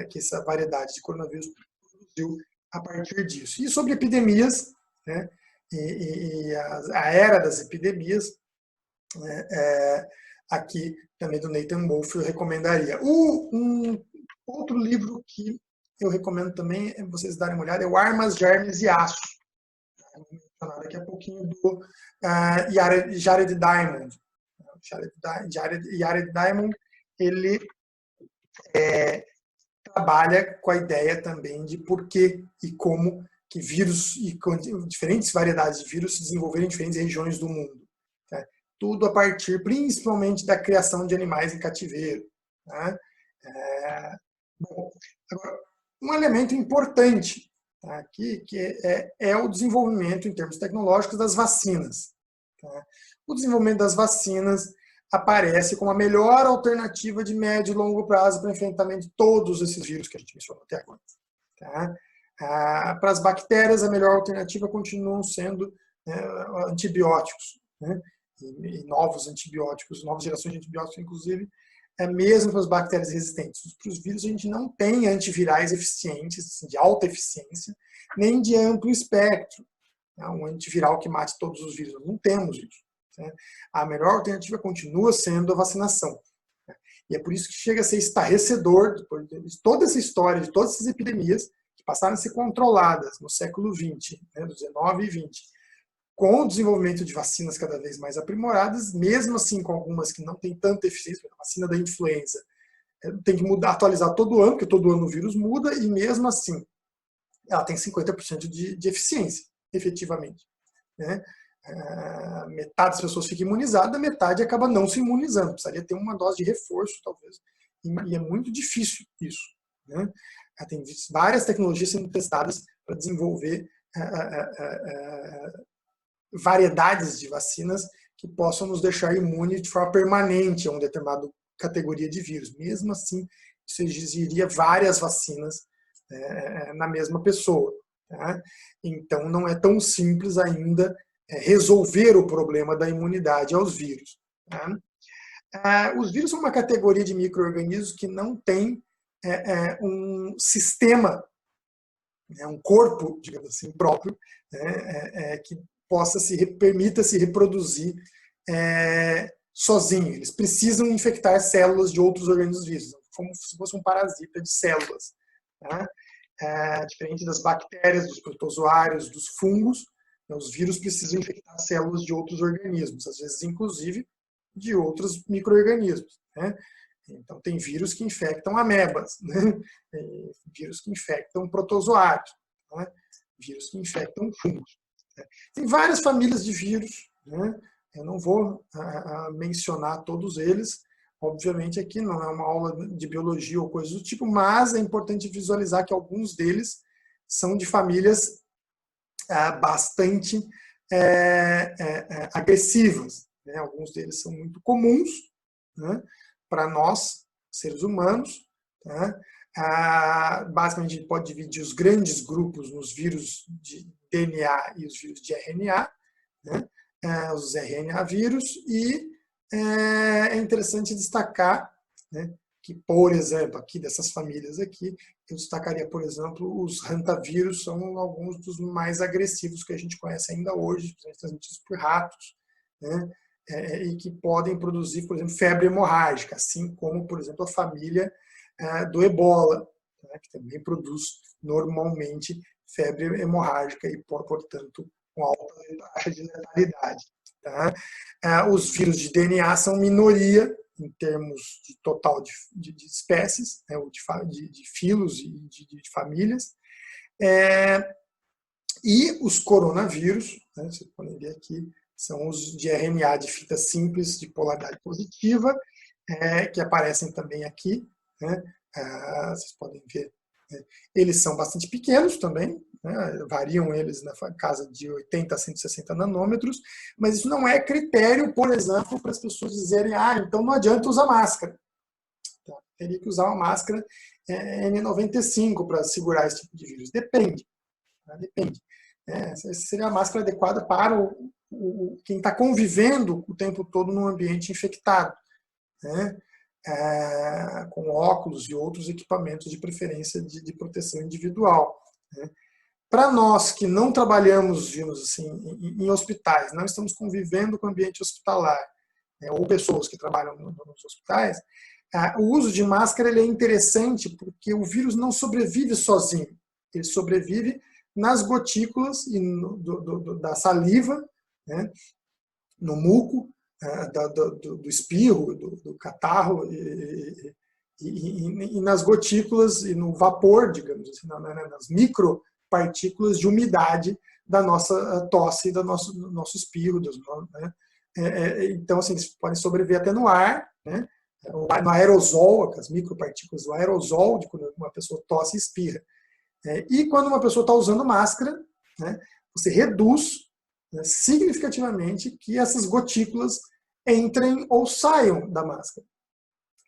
A: que essa variedade de coronavírus produziu a partir disso. E sobre epidemias, né? E a era das epidemias, né? Aqui também do Nathan Wolff eu recomendaria. Um outro livro que eu recomendo também vocês darem uma olhada é o Armas, Germes e Aço. Vou mencionar daqui a pouquinho do Jared Diamond. Jared Diamond, ele trabalha com a ideia também de por que e como que vírus e diferentes variedades de vírus se desenvolveram em diferentes regiões do mundo. Tá? Tudo a partir, principalmente, da criação de animais em cativeiro. Tá? Bom, agora, um elemento importante tá, aqui que é o desenvolvimento, em termos tecnológicos, das vacinas. Tá? O desenvolvimento das vacinas aparece como a melhor alternativa de médio e longo prazo para o enfrentamento de todos esses vírus que a gente mencionou até agora. Tá? Para as bactérias, a melhor alternativa continuam sendo antibióticos, né? E novos antibióticos, novas gerações de antibióticos, inclusive, mesmo para as bactérias resistentes. Para os vírus, a gente não tem antivirais eficientes, assim, de alta eficiência, nem de amplo espectro. Um antiviral que mate todos os vírus. Nós não temos isso. A melhor alternativa continua sendo a vacinação. E é por isso que chega a ser estarrecedor de toda essa história, de todas essas epidemias que passaram a ser controladas no século XX, né, do 19 e 20, com o desenvolvimento de vacinas cada vez mais aprimoradas, mesmo assim com algumas que não têm tanta eficiência, a vacina da influenza tem que atualizar todo ano, porque todo ano o vírus muda, e mesmo assim ela tem 50% de eficiência, efetivamente. Né? Metade das pessoas fica imunizada, metade acaba não se imunizando. Precisaria ter uma dose de reforço, talvez. E é muito difícil isso. Né? Tem várias tecnologias sendo testadas para desenvolver variedades de vacinas que possam nos deixar imunes de forma permanente a uma determinada categoria de vírus. Mesmo assim, isso exigiria várias vacinas na mesma pessoa. Tá? Então, não é tão simples ainda resolver o problema da imunidade aos vírus. Tá? Os vírus são uma categoria de micro-organismos que não tem um sistema, um corpo, digamos assim, próprio, que permita se reproduzir sozinho. Eles precisam infectar células de outros organismos vivos, como se fosse um parasita de células. Tá? Diferente das bactérias, dos protozoários, dos fungos, os vírus precisam infectar células de outros organismos, às vezes, inclusive, de outros micro-organismos. Né? Então, tem vírus que infectam amebas, né? Vírus que infectam protozoários, né? Vírus que infectam fungos. Tem várias famílias de vírus, né? Eu não vou mencionar todos eles, Obviamente aqui não é uma aula de biologia ou coisa do tipo, mas é importante visualizar que alguns deles são de famílias bastante agressivas, né? Alguns deles são muito comuns, né, para nós, seres humanos, né? Basicamente, a gente pode dividir os grandes grupos nos vírus de DNA e os vírus de RNA, né? Os RNA vírus, e é interessante destacar, né, que, por exemplo, aqui dessas famílias aqui, eu destacaria, por exemplo, os hantavírus, são alguns dos mais agressivos que a gente conhece ainda hoje, transmitidos por ratos, né, e que podem produzir, por exemplo, febre hemorrágica, assim como, por exemplo, a família do ebola, né, que também produz normalmente febre hemorrágica e, portanto, com alta taxa de letalidade. Tá? Os vírus de DNA são minoria em termos de total de espécies, né, de filos e de famílias. E os coronavírus, né, vocês podem ver aqui, são os de RNA de fita simples de polaridade positiva, que aparecem também aqui, né, vocês podem ver. Eles são bastante pequenos também, né, variam eles na casa de 80 a 160 nanômetros, mas isso não é critério, por exemplo, para as pessoas dizerem, então não adianta usar máscara. Então, teria que usar uma máscara N95 para segurar esse tipo de vírus. Depende. Né, depende. Essa seria a máscara adequada para quem está convivendo o tempo todo num ambiente infectado, né? Com óculos e outros equipamentos de preferência de proteção individual. Né? Para nós que não trabalhamos, digamos assim, em hospitais, não estamos convivendo com o ambiente hospitalar, né, ou pessoas que trabalham nos hospitais, o uso de máscara ele é interessante porque o vírus não sobrevive sozinho. Ele sobrevive nas gotículas da saliva, né, no muco, do espirro, do catarro, e nas gotículas e no vapor, digamos assim, nas micropartículas de umidade da nossa tosse, do nosso espirro. Né? Então, assim, eles podem sobreviver até no ar, né? No aerosol, as micropartículas do aerosol, de quando uma pessoa tosse e espirra. E quando uma pessoa está usando máscara, né, você reduz, né, significativamente que essas gotículas entrem ou saiam da máscara.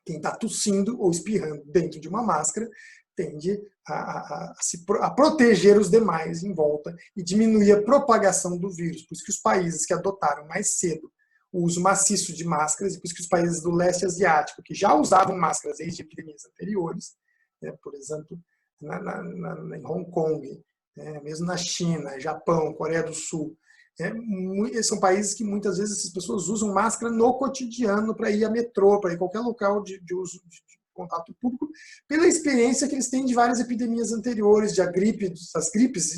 A: Quem está tossindo ou espirrando dentro de uma máscara tende a proteger os demais em volta e diminuir a propagação do vírus. Por isso que os países que adotaram mais cedo o uso maciço de máscaras, e por isso que os países do leste asiático, que já usavam máscaras desde epidemias anteriores, né, por exemplo, em Hong Kong, mesmo na China, Japão, Coreia do Sul, são países que muitas vezes essas pessoas usam máscara no cotidiano para ir a metrô, para ir a qualquer local de uso de contato público, pela experiência que eles têm de várias epidemias anteriores, das gripes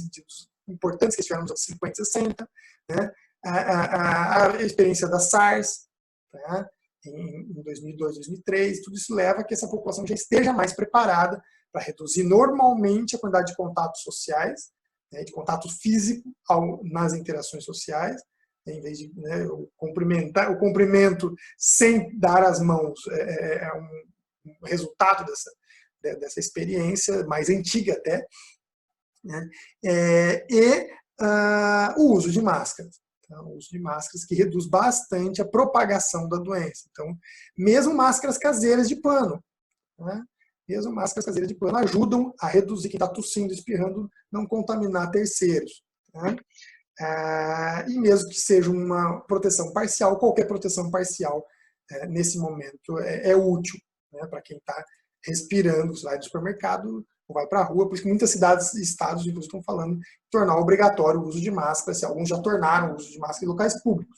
A: importantes que tiveram nos anos 50 e 60, né? A experiência da SARS, tá? Em 2002, 2003, tudo isso leva a que essa população já esteja mais preparada para reduzir normalmente a quantidade de contatos sociais, né, de contato físico nas interações sociais, em vez de o cumprimento sem dar as mãos é um resultado dessa experiência, mais antiga até, né, o uso de máscaras. Então, o uso de máscaras que reduz bastante a propagação da doença. Então, mesmo máscaras caseiras de pano, né, mesmo máscaras caseiras de pano ajudam a reduzir quem está tossindo, espirrando, não contaminar terceiros. Né? E mesmo que seja uma proteção parcial, qualquer proteção parcial nesse momento é útil, né, para quem está respirando, você vai no supermercado ou vai para a rua, por isso que muitas cidades e estados inclusive, estão falando de tornar obrigatório o uso de máscara, se alguns já tornaram o uso de máscara em locais públicos.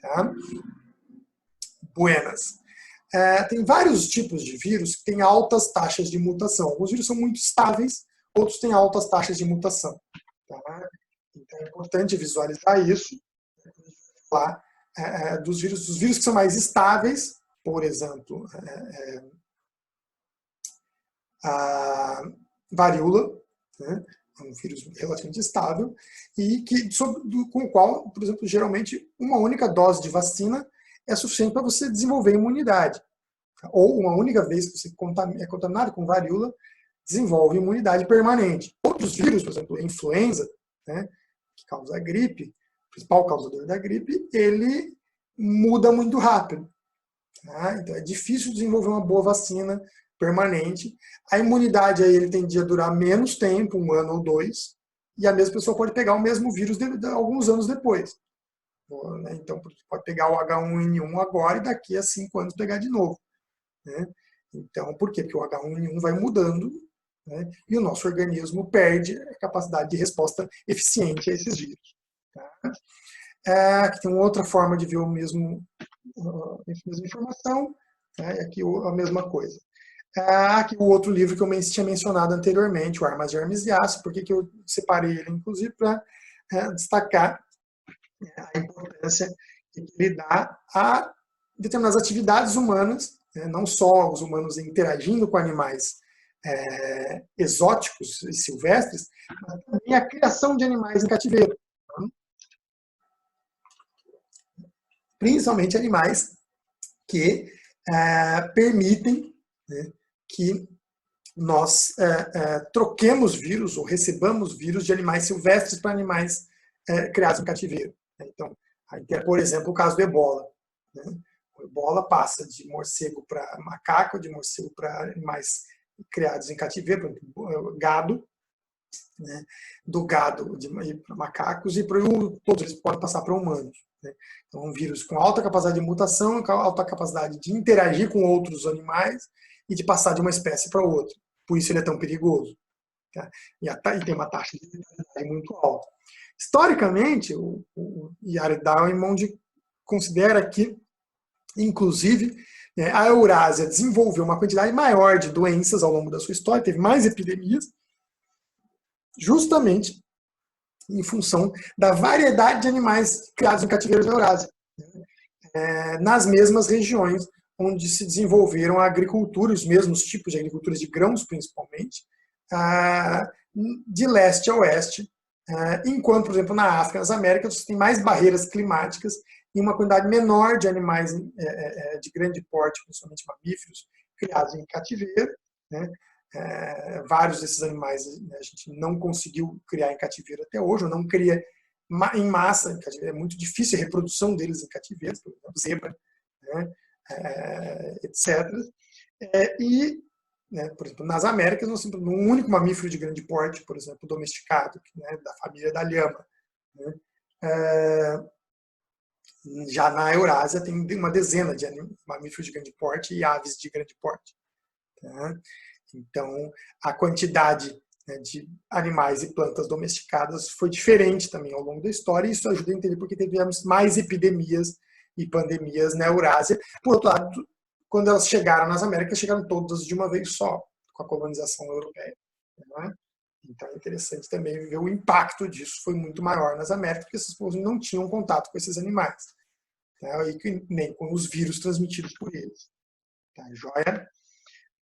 A: Tá? Buenas. Tem vários tipos de vírus que têm altas taxas de mutação. Alguns vírus são muito estáveis, outros têm altas taxas de mutação. Tá? Então é importante visualizar isso. Falar dos vírus que são mais estáveis, por exemplo, a varíola, né? É um vírus relativamente estável, e com o qual, por exemplo, geralmente uma única dose de vacina é suficiente para você desenvolver imunidade. ou uma única vez que você é contaminado com varíola, desenvolve imunidade permanente. Outros vírus, por exemplo, a influenza, né, que causa a gripe, o principal causador da gripe, ele muda muito rápido. Tá? Então é difícil desenvolver uma boa vacina permanente. A imunidade aí ele tendia a durar menos tempo, 1 ano ou 2, e a mesma pessoa pode pegar o mesmo vírus alguns anos depois. Então pode pegar o H1N1 agora e daqui a 5 anos pegar de novo. Né? Então, por quê? Porque o H1N1 vai mudando, né? E o nosso organismo perde a capacidade de resposta eficiente a esses vírus. Tá? Aqui tem uma outra forma de ver a mesma informação, tá? Aqui a mesma coisa. Aqui o outro livro que eu tinha mencionado anteriormente, o Armas, Germes e Aço, por que eu separei ele, inclusive, para destacar a importância que ele dá a determinadas atividades humanas, né? Não só os humanos interagindo com animais exóticos e silvestres, mas também a criação de animais em cativeiro. Principalmente animais que permitem, né, que nós troquemos vírus ou recebamos vírus de animais silvestres para animais criados em cativeiro. Então, por exemplo, o caso do ebola. Né? O ebola passa de morcego para macaco, de morcego para animais criados em cativeiro, por exemplo, gado, né? Do gado para macacos, e todos eles podem passar para humanos. Né? Então, um vírus com alta capacidade de mutação, com alta capacidade de interagir com outros animais e de passar de uma espécie para outra. Por isso ele é tão perigoso. Tá? E tem uma taxa de letalidade muito alta. Historicamente, o Yari Diamond considera que, inclusive, a Eurásia desenvolveu uma quantidade maior de doenças ao longo da sua história, teve mais epidemias, justamente em função da variedade de animais criados em cativeiros na Eurásia, nas mesmas regiões onde se desenvolveram a agricultura, os mesmos tipos de agriculturas de grãos, principalmente, de leste a oeste, enquanto, por exemplo, na África, nas Américas, você tem mais barreiras climáticas e uma quantidade menor de animais de grande porte, principalmente mamíferos, criados em cativeiro. Né? Vários desses animais a gente não conseguiu criar em cativeiro até hoje, ou não cria em massa em cativeiro. É muito difícil a reprodução deles em cativeiro, por exemplo, zebra, né? etc. E, né, por exemplo, nas Américas, nós temos um único mamífero de grande porte, por exemplo, domesticado, né, da família da lhama. Né? Já na Eurásia tem uma dezena de mamíferos de grande porte e aves de grande porte. Tá? Então, a quantidade, né, de animais e plantas domesticadas foi diferente também ao longo da história, e isso ajuda a entender porque tivemos mais epidemias e pandemias na Eurásia. Por outro lado, quando elas chegaram nas Américas, chegaram todas de uma vez só, com a colonização europeia. Né? Então é interessante também ver o impacto disso, foi muito maior nas Américas, porque esses povos não tinham contato com esses animais, né? E nem com os vírus transmitidos por eles. Tá, joia?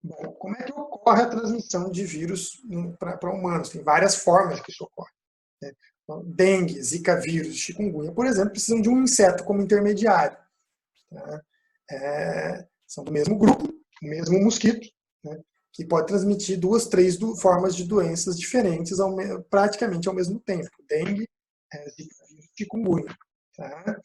A: Bom, como é que ocorre a transmissão de vírus para humanos? Tem várias formas que isso ocorre. Né? Então, dengue, zika vírus, chikungunya, por exemplo, precisam de um inseto como intermediário. Tá? São do mesmo grupo, o mesmo mosquito, né? Que pode transmitir 2, 3 formas de doenças diferentes praticamente ao mesmo tempo. Dengue, zika vírus, chikungunya. Tá?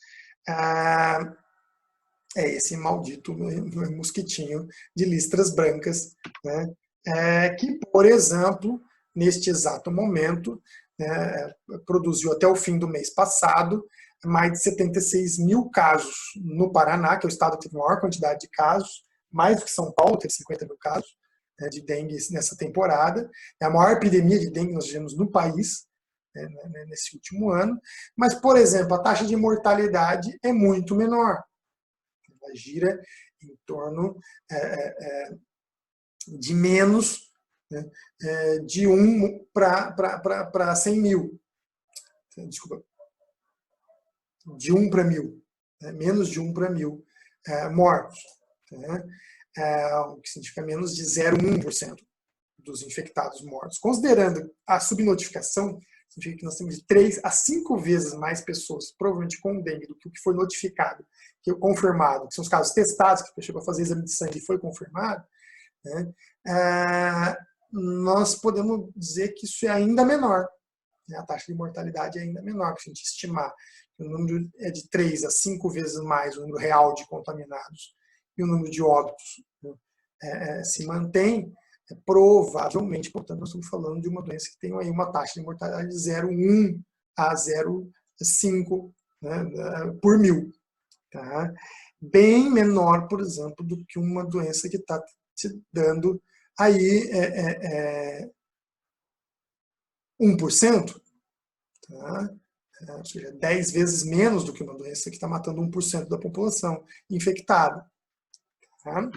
A: Esse maldito mosquitinho de listras brancas, né, que, por exemplo, neste exato momento, né, produziu até o fim do mês passado mais de 76 mil casos no Paraná, que é o estado que teve a maior quantidade de casos, mais do que São Paulo, teve 50 mil casos, né, de dengue nessa temporada. É a maior epidemia de dengue que nós tivemos no país, né, nesse último ano. Mas, por exemplo, a taxa de mortalidade é muito menor. Ela gira em torno de menos, né, de 1 para 100 mil. Desculpa. De 1 para 1000. Né, menos de 1 para 1000 mortos. Né, o que significa menos de 0,1% dos infectados mortos. Considerando a subnotificação, significa que nós temos de 3 a 5 vezes mais pessoas, provavelmente com dengue, do que o que foi notificado, que é confirmado, que são os casos testados, que chegou a fazer exame de sangue e foi confirmado, né? Nós podemos dizer que isso é ainda menor, né? A taxa de mortalidade é ainda menor, se a gente estimar que o número é de 3 a 5 vezes mais o número real de contaminados e o número de óbitos, né, se mantém, provavelmente, portanto, nós estamos falando de uma doença que tem aí uma taxa de mortalidade de 0,1 a 0,5, né, por mil. Tá? Bem menor, por exemplo, do que uma doença que está te dando aí 1%, tá? Ou seja, 10 vezes menos do que uma doença que está matando 1% da população infectada. Tá?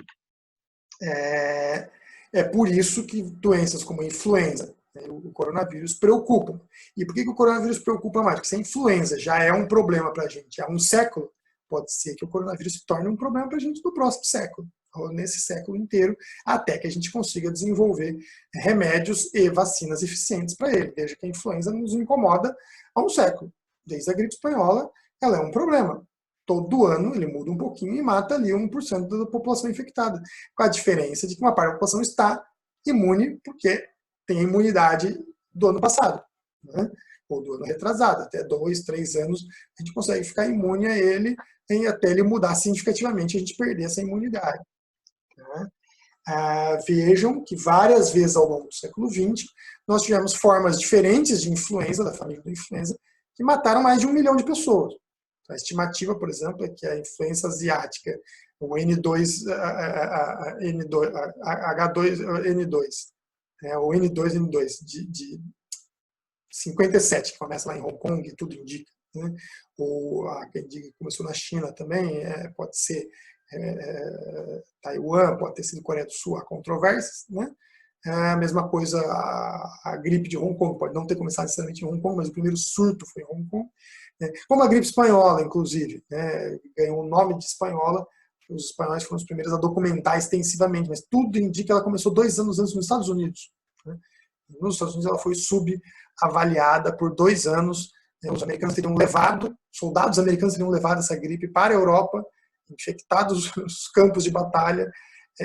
A: É por isso que doenças como a influenza, né, o coronavírus, preocupam. E por que o coronavírus preocupa mais? Porque se a influenza já é um problema para a gente há um século, pode ser que o coronavírus se torne um problema para a gente no próximo século, ou nesse século inteiro, até que a gente consiga desenvolver remédios e vacinas eficientes para ele. Veja que a influenza nos incomoda há um século. Desde a gripe espanhola, ela é um problema. Todo ano ele muda um pouquinho e mata ali 1% da população infectada. Com a diferença de que uma parte da população está imune porque tem a imunidade do ano passado, né? Ou do ano retrasado. Até 2, 3 anos a gente consegue ficar imune a ele até ele mudar significativamente a gente perder essa imunidade. Né? Vejam que várias vezes ao longo do século XX nós tivemos formas diferentes de influenza, da família da influenza, que mataram mais de 1 milhão de pessoas. A estimativa, por exemplo, é que a influenza asiática, o N2, H2N2, o N2N2 de 57, que começa lá em Hong Kong, tudo indica, né? Quem diga que começou na China também, pode ser Taiwan, pode ter sido Coreia do Sul, há controvérsias, né? A mesma coisa a gripe de Hong Kong, pode não ter começado necessariamente em Hong Kong, mas o primeiro surto foi em Hong Kong. Né? Como a gripe espanhola, inclusive, né? Ganhou o nome de espanhola, os espanhóis foram os primeiros a documentar extensivamente, mas tudo indica que ela começou 2 anos antes nos Estados Unidos. Né? Nos Estados Unidos ela foi subavaliada por 2 anos. Né? Os americanos teriam levado, soldados americanos teriam levado essa gripe para a Europa, infectados os campos de batalha,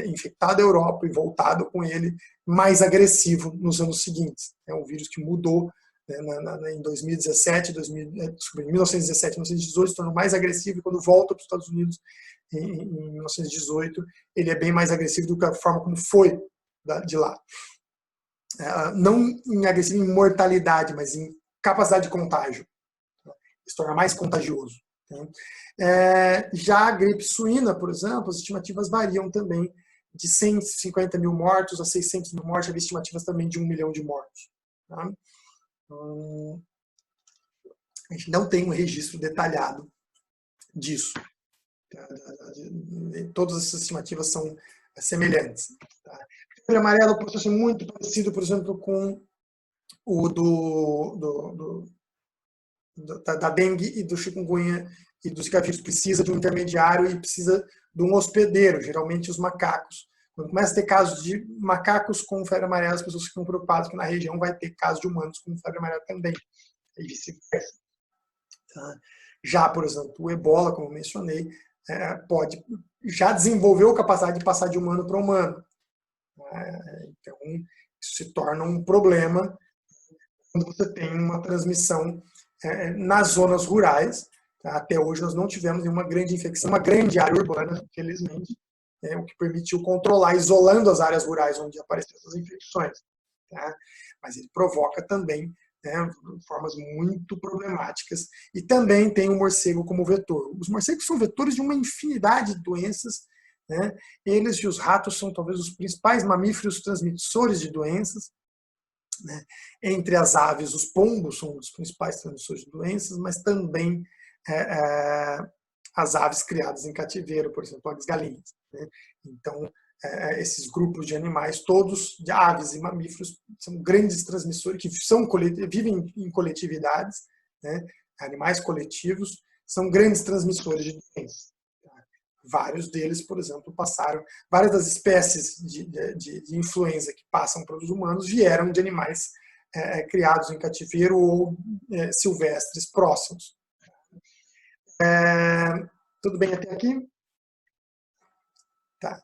A: infectado a Europa e voltado com ele mais agressivo nos anos seguintes. É um vírus que mudou, né, em 2017, 1917, 1918, se tornou mais agressivo, e quando volta para os Estados Unidos em 1918, ele é bem mais agressivo do que a forma como foi de lá. Não em agressivo em mortalidade, mas em capacidade de contágio. Se torna mais contagioso. Já a gripe suína, por exemplo, as estimativas variam também de 150 mil mortos a 600 mil mortos, havia estimativas também de 1 milhão de mortos. Tá? A gente não tem um registro detalhado disso. Todas essas estimativas são semelhantes. Tá? O febre amarelo é um processo muito parecido, por exemplo, com o da dengue e do chikungunya e do zika vírus. Precisa de um intermediário e precisa de um hospedeiro, geralmente os macacos. Quando começa a ter casos de macacos com febre amarela, as pessoas ficam preocupadas que na região vai ter casos de humanos com febre amarela também, e vice-versa. Tá? Já, por exemplo, o ebola, como eu mencionei, já desenvolveu a capacidade de passar de humano para humano. Então, isso se torna um problema quando você tem uma transmissão nas zonas rurais. Tá? Até hoje nós não tivemos nenhuma grande infecção, uma grande área urbana, felizmente, o que permitiu controlar, isolando as áreas rurais onde apareceram essas infecções. Tá? Mas ele provoca também formas muito problemáticas. E também tem o morcego como vetor. Os morcegos são vetores de uma infinidade de doenças. Né? Eles e os ratos são talvez os principais mamíferos transmissores de doenças. Né? Entre as aves, os pombos são os principais transmissores de doenças, mas também as aves criadas em cativeiro, por exemplo, as galinhas. Né? Então, esses grupos de animais, todos, de aves e mamíferos, são grandes transmissores, que vivem em coletividades, né? Animais coletivos, são grandes transmissores de doenças. Vários deles, por exemplo, várias das espécies de influenza que passam para os humanos vieram de animais criados em cativeiro ou silvestres próximos. Tudo bem até aqui? Tá.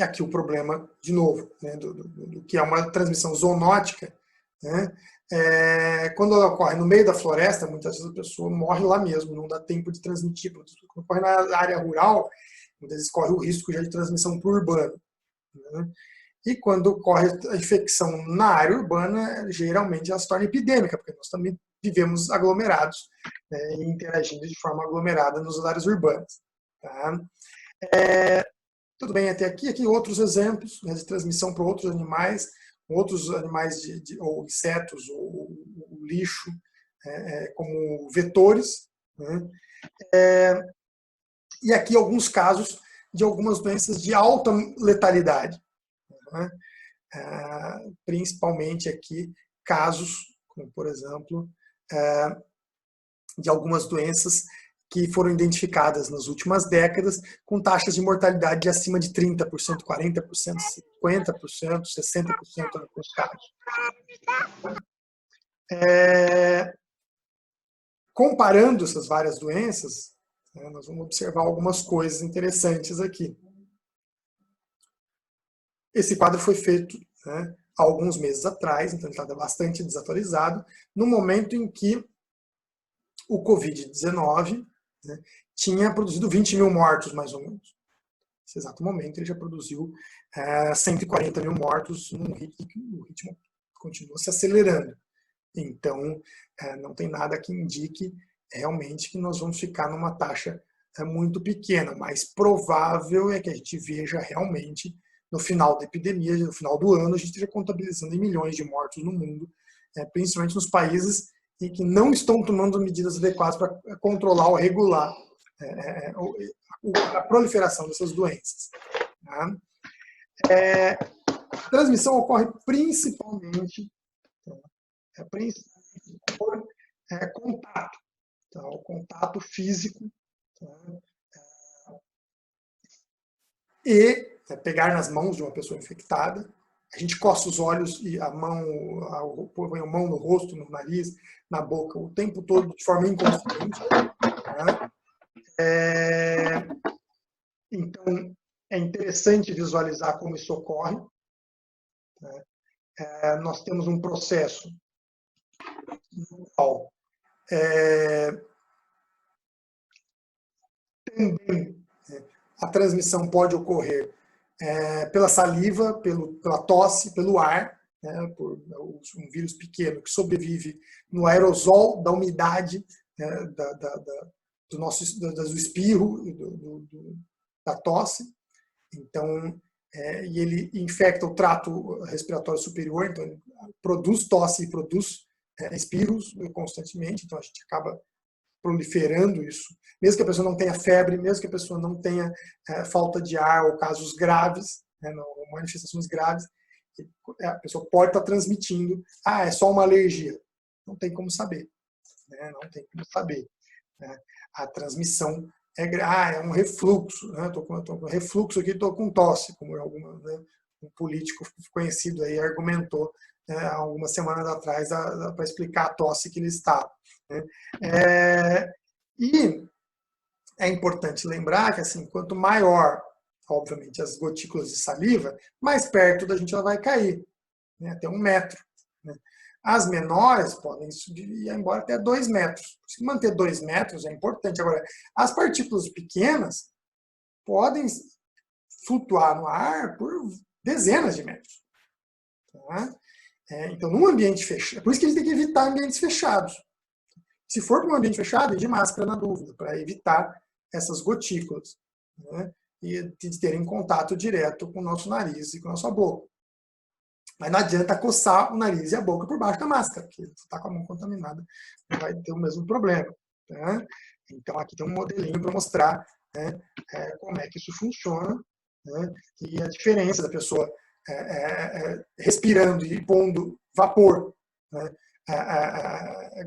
A: Aqui o problema, de novo, né, do que é uma transmissão zoonótica, né, quando ela ocorre no meio da floresta, muitas vezes a pessoa morre lá mesmo, não dá tempo de transmitir. Quando ocorre na área rural, muitas vezes corre o risco já de transmissão para o urbano. Né? E quando ocorre a infecção na área urbana, geralmente ela se torna epidêmica, porque nós também vivemos aglomerados, né, e interagindo de forma aglomerada nas áreas urbanas. Tá? Tudo bem até aqui? Aqui outros exemplos, né, de transmissão para outros animais ou insetos, ou lixo, como vetores. Né? E aqui alguns casos de algumas doenças de alta letalidade. Né? Principalmente aqui casos, como por exemplo, de algumas doenças que foram identificadas nas últimas décadas com taxas de mortalidade de acima de 30%, 40%, 50%, 60% em alguns casos. Comparando essas várias doenças, nós vamos observar algumas coisas interessantes aqui. Esse quadro foi feito, né, há alguns meses atrás, então ele está bastante desatualizado, no momento em que o Covid-19, né, tinha produzido 20 mil mortos, mais ou menos. Nesse exato momento, ele já produziu 140 mil mortos, num ritmo que o ritmo continua se acelerando. Então, não tem nada que indique realmente que nós vamos ficar numa taxa muito pequena. Mais provável é que a gente veja realmente, no final da epidemia, no final do ano, a gente esteja contabilizando em milhões de mortos no mundo, principalmente nos países em que não estão tomando medidas adequadas para controlar ou regular a proliferação dessas doenças. Tá? A transmissão ocorre principalmente por contato, tá? O contato físico, tá? E pegar nas mãos de uma pessoa infectada. A gente coça os olhos e põe a mão no rosto, no nariz, na boca, o tempo todo, de forma inconsciente. Tá? Então, é interessante visualizar como isso ocorre. Tá? Nós temos um processo no qual também a transmissão pode ocorrer pela saliva, pela tosse, pelo ar, né, por um vírus pequeno que sobrevive no aerosol da umidade, né, do espirro, da tosse. Então, e ele infecta o trato respiratório superior, então ele produz tosse e produz espirros constantemente, então a gente acaba proliferando isso, mesmo que a pessoa não tenha febre, mesmo que a pessoa não tenha falta de ar ou casos graves, né, manifestações graves, a pessoa pode estar transmitindo, é só uma alergia. Não tem como saber. Né, não tem como saber. Né. A transmissão é um refluxo. Né, estou com refluxo aqui, estou com tosse, como um político conhecido aí argumentou algumas semanas atrás para explicar a tosse que ele estava. Né. E é importante lembrar que, assim, quanto maior, obviamente, as gotículas de saliva, mais perto da gente ela vai cair, né, até 1 metro. Né. As menores podem subir embora até 2 metros. Se manter 2 metros é importante. Agora, as partículas pequenas podem flutuar no ar por dezenas de metros. Tá? Então, num ambiente fechado, por isso que a gente tem que evitar ambientes fechados. Se for para um ambiente fechado, de máscara na dúvida, para evitar essas gotículas, né? E de terem contato direto com o nosso nariz e com a nossa boca. Mas não adianta coçar o nariz e a boca por baixo da máscara, porque você está com a mão contaminada, não vai ter o mesmo problema. Né? Então, aqui tem um modelinho para mostrar, né, como é que isso funciona, né, e a diferença da pessoa respirando e pondo vapor, né,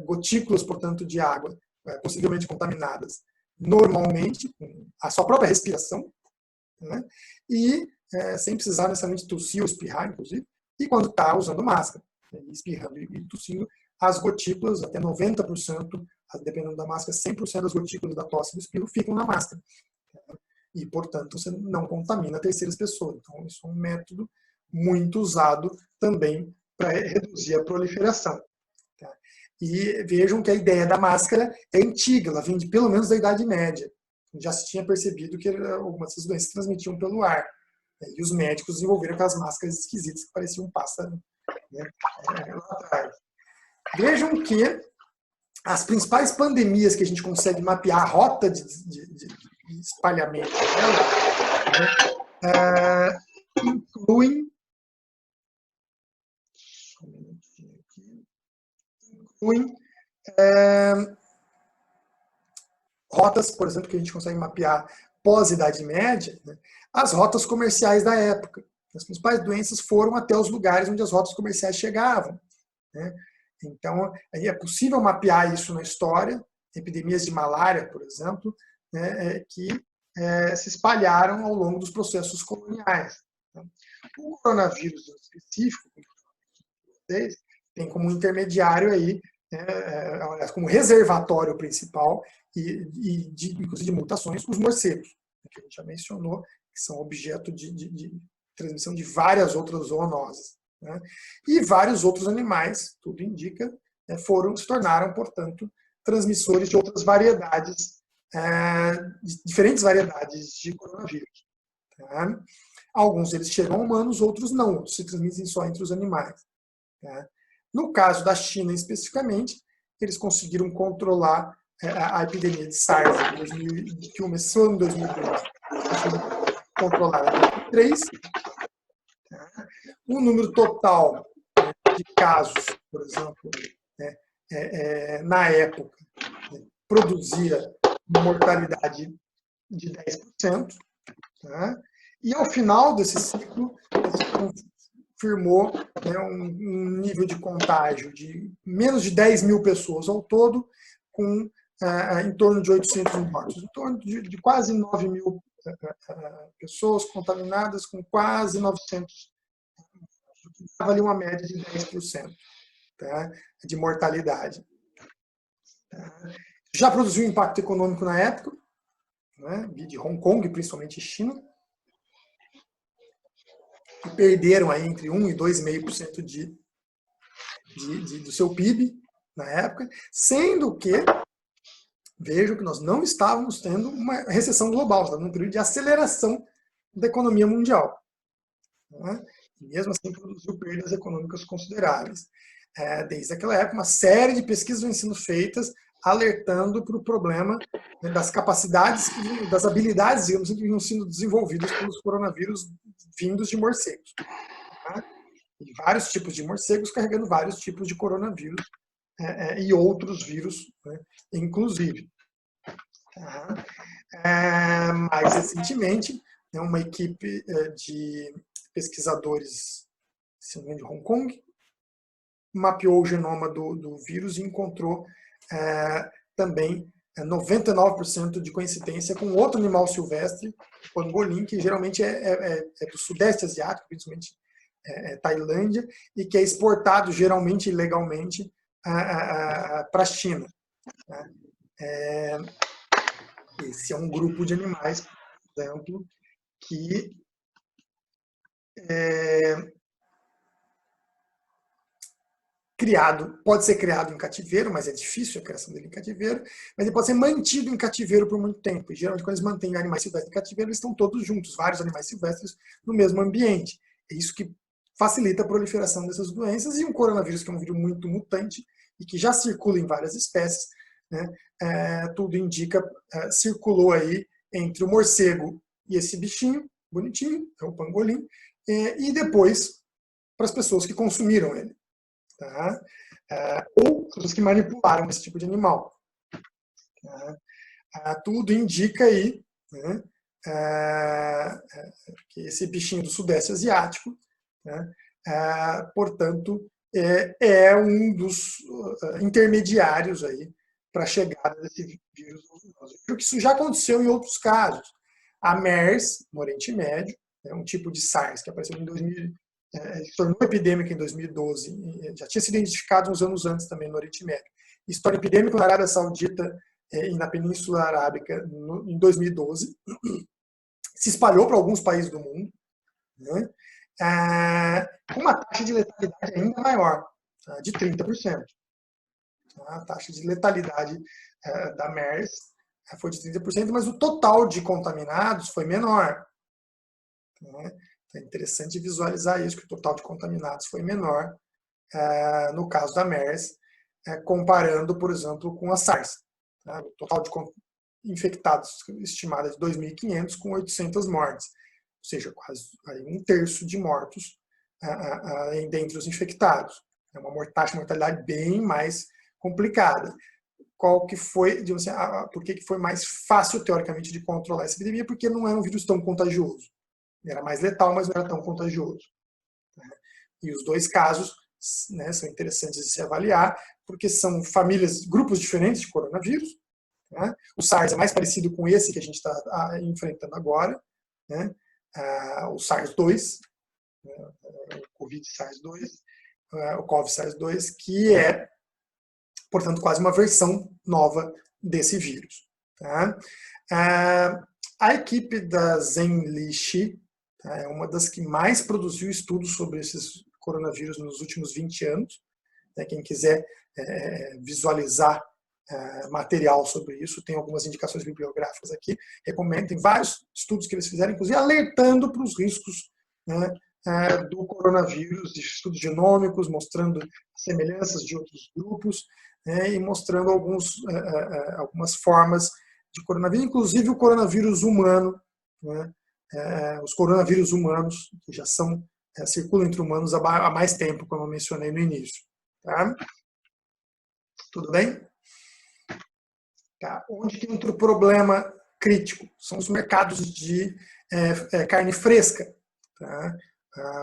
A: gotículas, portanto, de água possivelmente contaminadas normalmente, com a sua própria respiração, né, e sem precisar necessariamente tossir ou espirrar, inclusive, E quando está usando máscara, espirrando e tossindo, as gotículas, até 90%, dependendo da máscara, 100% das gotículas da tosse e do espirro ficam na máscara. E, portanto, você não contamina terceiras pessoas. Então, isso é um método muito usado também para reduzir a proliferação. Tá? E vejam que a ideia da máscara é antiga, ela vem de pelo menos da Idade Média. Já se tinha percebido que algumas dessas doenças se transmitiam pelo ar. E os médicos desenvolveram aquelas máscaras esquisitas que pareciam um pássaro, né, lá atrás. Vejam que as principais pandemias que a gente consegue mapear a rota de espalhamento dela, incluem rotas, por exemplo, que a gente consegue mapear pós-Idade Média, né, as rotas comerciais da época. As principais doenças foram até os lugares onde as rotas comerciais chegavam. Né? Então, aí é possível mapear isso na história, epidemias de malária, por exemplo, né, que se espalharam ao longo dos processos coloniais. Né? O coronavírus em específico, tem como intermediário aí, como reservatório principal inclusive de mutações, os morcegos, que a gente já mencionou, que são objeto de transmissão de várias outras zoonoses. Né? E vários outros animais, tudo indica, se tornaram, portanto, transmissores de outras variedades, de diferentes variedades de coronavírus. Tá? Alguns deles chegam a humanos, outros não, outros se transmitem só entre os animais. Tá? No caso da China, especificamente, eles conseguiram controlar a epidemia de SARS, que começou em 2002, controlada em 2003. Tá? O número total de casos, por exemplo, na época, produzia uma mortalidade de 10%. Tá? E ao final desse ciclo, confirmou um nível de contágio de menos de 10 mil pessoas ao todo, com em torno de 800 mortos, em torno de quase 9 mil pessoas contaminadas, com quase 900, que dava ali uma média de 10%, tá, de mortalidade. Já produziu impacto econômico na época, né, de Hong Kong, principalmente China, que perderam aí entre 1% e 2,5% do seu PIB na época, sendo que, vejam que nós não estávamos tendo uma recessão global, estávamos num período de aceleração da economia mundial. Né? E mesmo assim produziu perdas econômicas consideráveis. Desde aquela época, uma série de pesquisas vêm sendo feitas alertando para o problema, né, das capacidades, das habilidades, digamos assim, que vinham sendo desenvolvidas pelos coronavírus vindos de morcegos. Tá? E vários tipos de morcegos carregando vários tipos de coronavírus e outros vírus, né, inclusive. Tá? Mais recentemente, né, uma equipe de pesquisadores de Hong Kong mapeou o genoma do vírus e encontrou também 99% de coincidência com outro animal silvestre, o pangolim, que geralmente é do sudeste asiático, principalmente Tailândia, e que é exportado geralmente ilegalmente para a China. Esse é um grupo de animais, por exemplo, que pode ser criado em cativeiro, mas é difícil a criação dele em cativeiro, mas ele pode ser mantido em cativeiro por muito tempo. E geralmente, quando eles mantêm animais silvestres em cativeiro, eles estão todos juntos, vários animais silvestres no mesmo ambiente. É isso que facilita a proliferação dessas doenças, e um coronavírus, que é um vírus muito mutante e que já circula em várias espécies, né, tudo indica, circulou aí entre o morcego e esse bichinho bonitinho, é o pangolim, e depois para as pessoas que consumiram ele. Tá? Ou pessoas que manipularam esse tipo de animal. Tá? Tudo indica aí, né, que esse bichinho do Sudeste Asiático, né, portanto, é um dos intermediários aí para a chegada desse vírus. Porque isso já aconteceu em outros casos. A MERS, no Oriente Médio, um tipo de SARS que apareceu em se tornou epidêmica em 2012, já tinha sido identificado uns anos antes também no Oriente Médio. E se torna epidêmico na Arábia Saudita e na Península Arábica em 2012. Se espalhou para alguns países do mundo, né? Com uma taxa de letalidade ainda maior, de 30%. A taxa de letalidade da MERS foi de 30%, mas o total de contaminados foi menor. Né? É interessante visualizar isso, que o total de contaminados foi menor no caso da MERS, comparando, por exemplo, com a SARS. Tá? O total de infectados estimado é de 2.500 com 800 mortes, ou seja, quase um terço de mortos dentre os infectados. É uma taxa de mortalidade bem mais complicada. Qual que foi, assim, por que foi mais fácil, teoricamente, de controlar essa epidemia? Porque não era um vírus tão contagioso. Era mais letal, mas não era tão contagioso. E os dois casos, né, são interessantes de se avaliar, porque são famílias, grupos diferentes de coronavírus. Né? O SARS é mais parecido com esse que a gente está enfrentando agora, né? O SARS-2, né? O COVID-SARS-2, o COVID-SARS-2, que é, portanto, quase uma versão nova desse vírus. Tá? A equipe da Zheng Lishi é uma das que mais produziu estudos sobre esses coronavírus nos últimos 20 anos. Quem quiser visualizar material sobre isso, tem algumas indicações bibliográficas aqui, recomendo, tem vários estudos que eles fizeram, inclusive alertando para os riscos, né, do coronavírus, estudos genômicos, mostrando semelhanças de outros grupos, né, e mostrando algumas formas de coronavírus, inclusive o coronavírus humano, né, os coronavírus humanos, que já circulam entre humanos há mais tempo, como eu mencionei no início. Tá? Tudo bem? Tá. Onde tem outro problema crítico? São os mercados de carne fresca. Tá?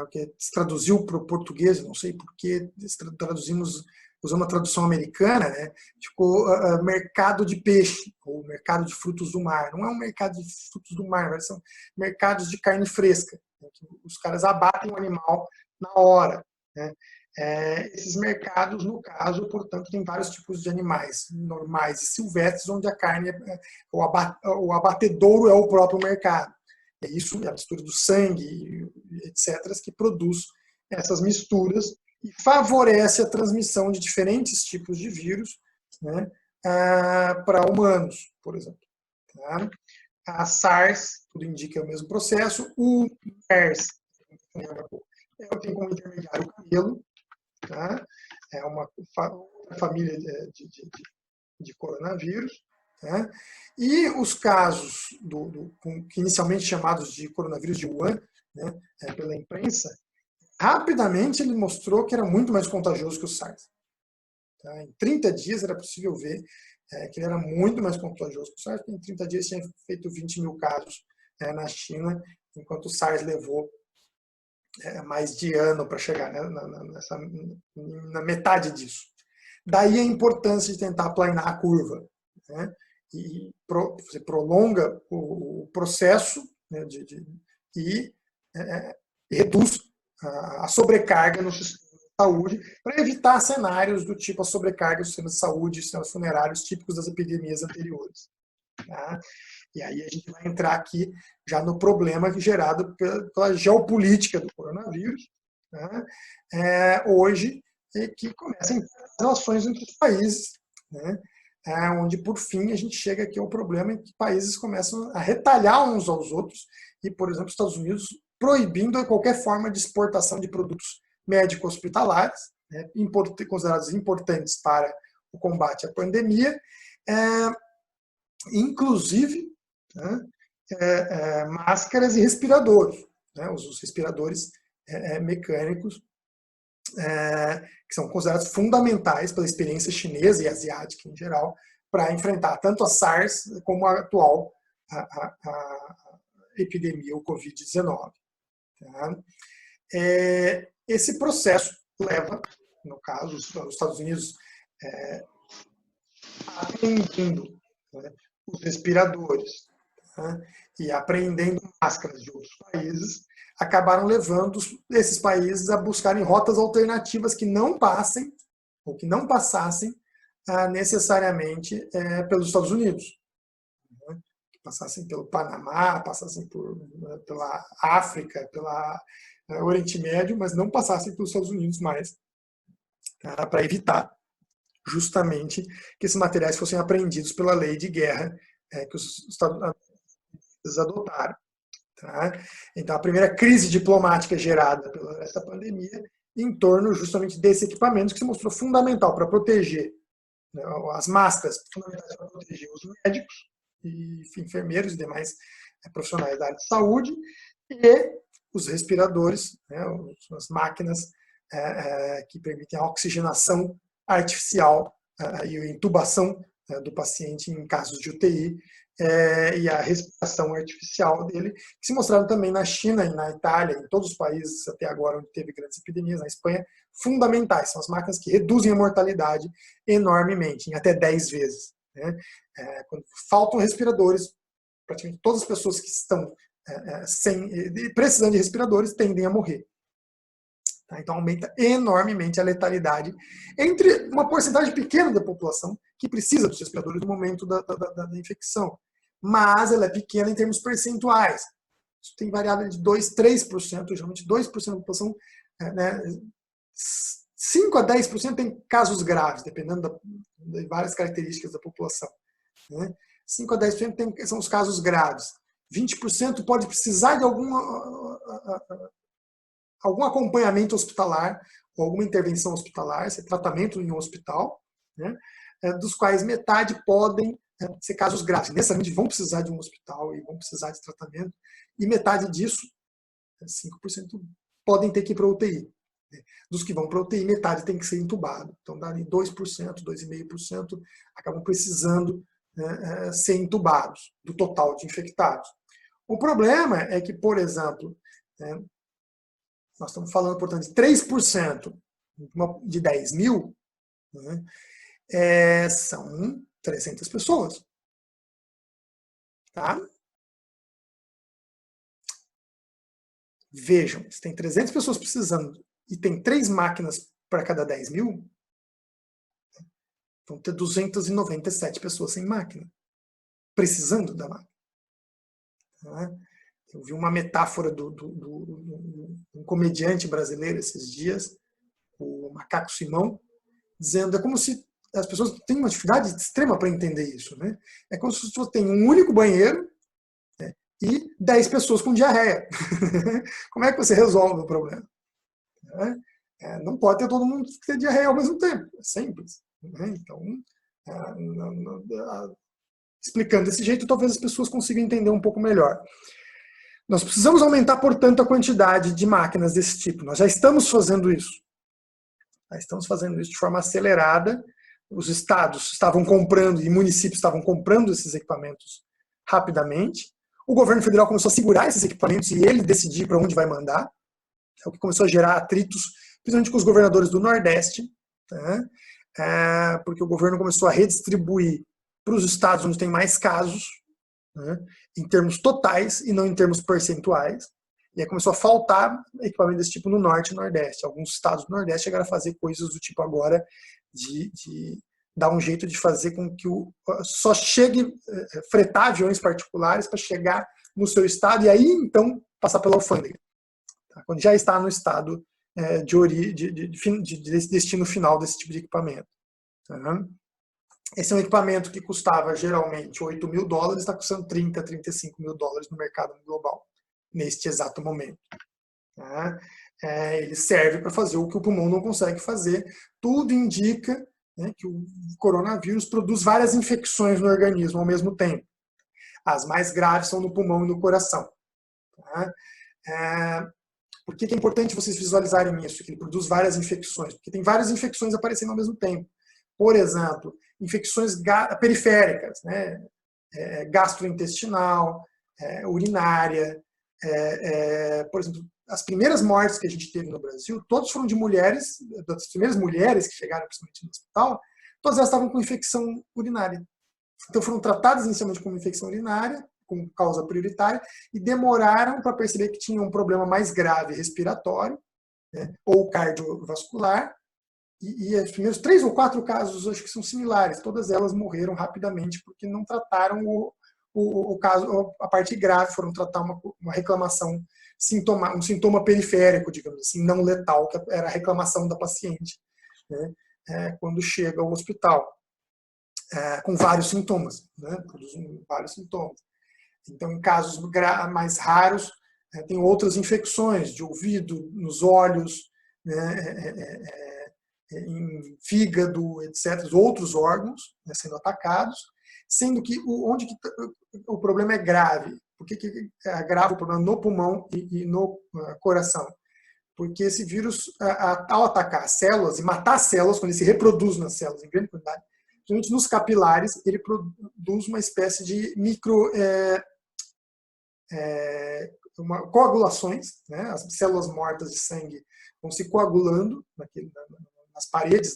A: Que se traduziu para o português, não sei por que traduzimos, usando a tradução americana, né? Ficou mercado de peixe, ou mercado de frutos do mar. Não é um mercado de frutos do mar, mas são mercados de carne fresca. Né? Os caras abatem o animal na hora. Né? Esses mercados, no caso, portanto, tem vários tipos de animais, normais e silvestres, onde a carne, o abatedouro é o próprio mercado. É isso, a mistura do sangue, etc., que produz essas misturas e favorece a transmissão de diferentes tipos de vírus, né, para humanos, por exemplo. Tá? A SARS, tudo indica o mesmo processo. O MERS, tem como intermediário o camelo. Tá? É uma família de coronavírus. Tá? E os casos, inicialmente chamados de coronavírus de Wuhan, né, pela imprensa, rapidamente ele mostrou que era muito mais contagioso que o SARS. Tá? Em 30 dias era possível ver que ele era muito mais contagioso que o SARS, porque em 30 dias tinha feito 20 mil casos na China, enquanto o SARS levou mais de ano para chegar, né, na metade disso. Daí a importância de tentar aplanar a curva. Né, e você prolonga o processo, né, e reduz a sobrecarga no sistema de saúde para evitar cenários do tipo a sobrecarga do sistema de saúde e sistemas funerários típicos das epidemias anteriores. Tá? E aí a gente vai entrar aqui já no problema gerado pela geopolítica do coronavírus, né? Hoje, que começa em relações entre os países, né? Onde, por fim, a gente chega aqui ao problema em que países começam a retalhar uns aos outros e, por exemplo, os Estados Unidos proibindo qualquer forma de exportação de produtos médico-hospitalares, né? Considerados importantes para o combate à pandemia, inclusive, né, máscaras e respiradores, né, os respiradores mecânicos, que são considerados fundamentais pela experiência chinesa e asiática em geral, para enfrentar tanto a SARS como a atual a epidemia, o Covid-19. Tá? Esse processo leva, no caso, os Estados Unidos aprendendo, né, os respiradores, né, e apreendendo máscaras de outros países, acabaram levando esses países a buscarem rotas alternativas que não passem, ou que não passassem necessariamente pelos Estados Unidos. Que passassem pelo Panamá, passassem pela África, pelo Oriente Médio, mas não passassem pelos Estados Unidos mais, para evitar justamente que esses materiais fossem apreendidos pela lei de guerra que os Estados Unidos adotaram. Tá? Então, a primeira crise diplomática gerada pela essa pandemia em torno justamente desse equipamento que se mostrou fundamental para proteger, né, as máscaras, fundamentais para proteger os médicos e enfermeiros e demais profissionais da área de saúde, e os respiradores, né, as máquinas que permitem a oxigenação artificial e a intubação do paciente em casos de UTI, e a respiração artificial dele, que se mostraram também na China e na Itália, em todos os países até agora onde teve grandes epidemias, na Espanha, fundamentais. São as máquinas que reduzem a mortalidade enormemente, em até 10 vezes. Né? Quando faltam respiradores, praticamente todas as pessoas que estão precisando de respiradores tendem a morrer. Então aumenta enormemente a letalidade entre uma porcentagem pequena da população que precisa dos respiradores no momento da infecção. Mas ela é pequena em termos percentuais. Isso tem variado de 2%, 3%, geralmente 2% da população, né, 5 a 10% tem casos graves, dependendo de várias características da população. Né? 5 a 10% são os casos graves. 20% pode precisar de algum acompanhamento hospitalar ou alguma intervenção hospitalar, esse tratamento em um hospital, né, dos quais metade podem ser casos graves. Necessariamente vão precisar de um hospital e vão precisar de tratamento, e metade disso, 5%, podem ter que ir para a UTI. Dos que vão para a UTI, metade tem que ser entubado. Então, dá 2%, 2,5% acabam precisando ser entubados do total de infectados. O problema é que, por exemplo, nós estamos falando, portanto, de 3% de 10 mil, né, são 300 pessoas. Tá? Vejam, se tem 300 pessoas precisando e tem 3 máquinas para cada 10 mil, vão ter 297 pessoas sem máquina, precisando da máquina. Tá? Eu vi uma metáfora de um comediante brasileiro esses dias, o Macaco Simão, dizendo é como se as pessoas têm uma dificuldade extrema para entender isso. Né? É como se você tem um único banheiro, né, e 10 pessoas com diarreia. Como é que você resolve o problema? Não pode ter todo mundo que ter diarreia ao mesmo tempo. É simples. Né? Então, explicando desse jeito, talvez as pessoas consigam entender um pouco melhor. Nós precisamos aumentar, portanto, a quantidade de máquinas desse tipo. Nós já estamos fazendo isso. Já estamos fazendo isso de forma acelerada. Os estados estavam comprando e municípios estavam comprando esses equipamentos rapidamente. O governo federal começou a segurar esses equipamentos e ele decidir para onde vai mandar. É o que começou a gerar atritos, principalmente com os governadores do Nordeste, porque o governo começou a redistribuir para os estados onde tem mais casos, né, em termos totais e não em termos percentuais. E aí começou a faltar equipamento desse tipo no Norte e Nordeste. Alguns estados do Nordeste chegaram a fazer coisas do tipo agora de dar um jeito de fazer com que só chegue fretar aviões particulares para chegar no seu estado e aí então passar pela alfândega, tá? Quando já está no estado de destino final desse tipo de equipamento. Tá? Esse é um equipamento que custava geralmente $8 mil, está custando $30, $35 mil no mercado global, neste exato momento. Tá? Ele serve para fazer o que o pulmão não consegue fazer. Tudo indica, né, que o coronavírus produz várias infecções no organismo ao mesmo tempo. As mais graves são no pulmão e no coração. Tá? Por que é importante vocês visualizarem isso? Que ele produz várias infecções. Porque tem várias infecções aparecendo ao mesmo tempo. Por exemplo, infecções periféricas, né? Gastrointestinal, urinária. Por exemplo, as primeiras mortes que a gente teve no Brasil, todas foram de mulheres, das primeiras mulheres que chegaram principalmente no hospital, todas elas estavam com infecção urinária. Então foram tratadas inicialmente como infecção urinária, como causa prioritária e demoraram para perceber que tinha um problema mais grave respiratório, né, ou cardiovascular, e os primeiros 3 ou 4 casos acho que são similares, todas elas morreram rapidamente porque não trataram o caso, a parte grave, foram tratar uma reclamação, um sintoma periférico, digamos assim, não letal, que era a reclamação da paciente, né, quando chega ao hospital, com vários sintomas, né, produzindo vários sintomas. Então, em casos mais raros, tem outras infecções de ouvido, nos olhos, né, em fígado, etc., outros órgãos, né, sendo atacados, sendo que onde que o problema é grave? Por que é grave o problema no pulmão e no coração? Porque esse vírus, ao atacar as células e matar as células, quando ele se reproduz nas células em grande quantidade, principalmente nos capilares, ele produz uma espécie de coagulações, né? As células mortas de sangue vão se coagulando nas paredes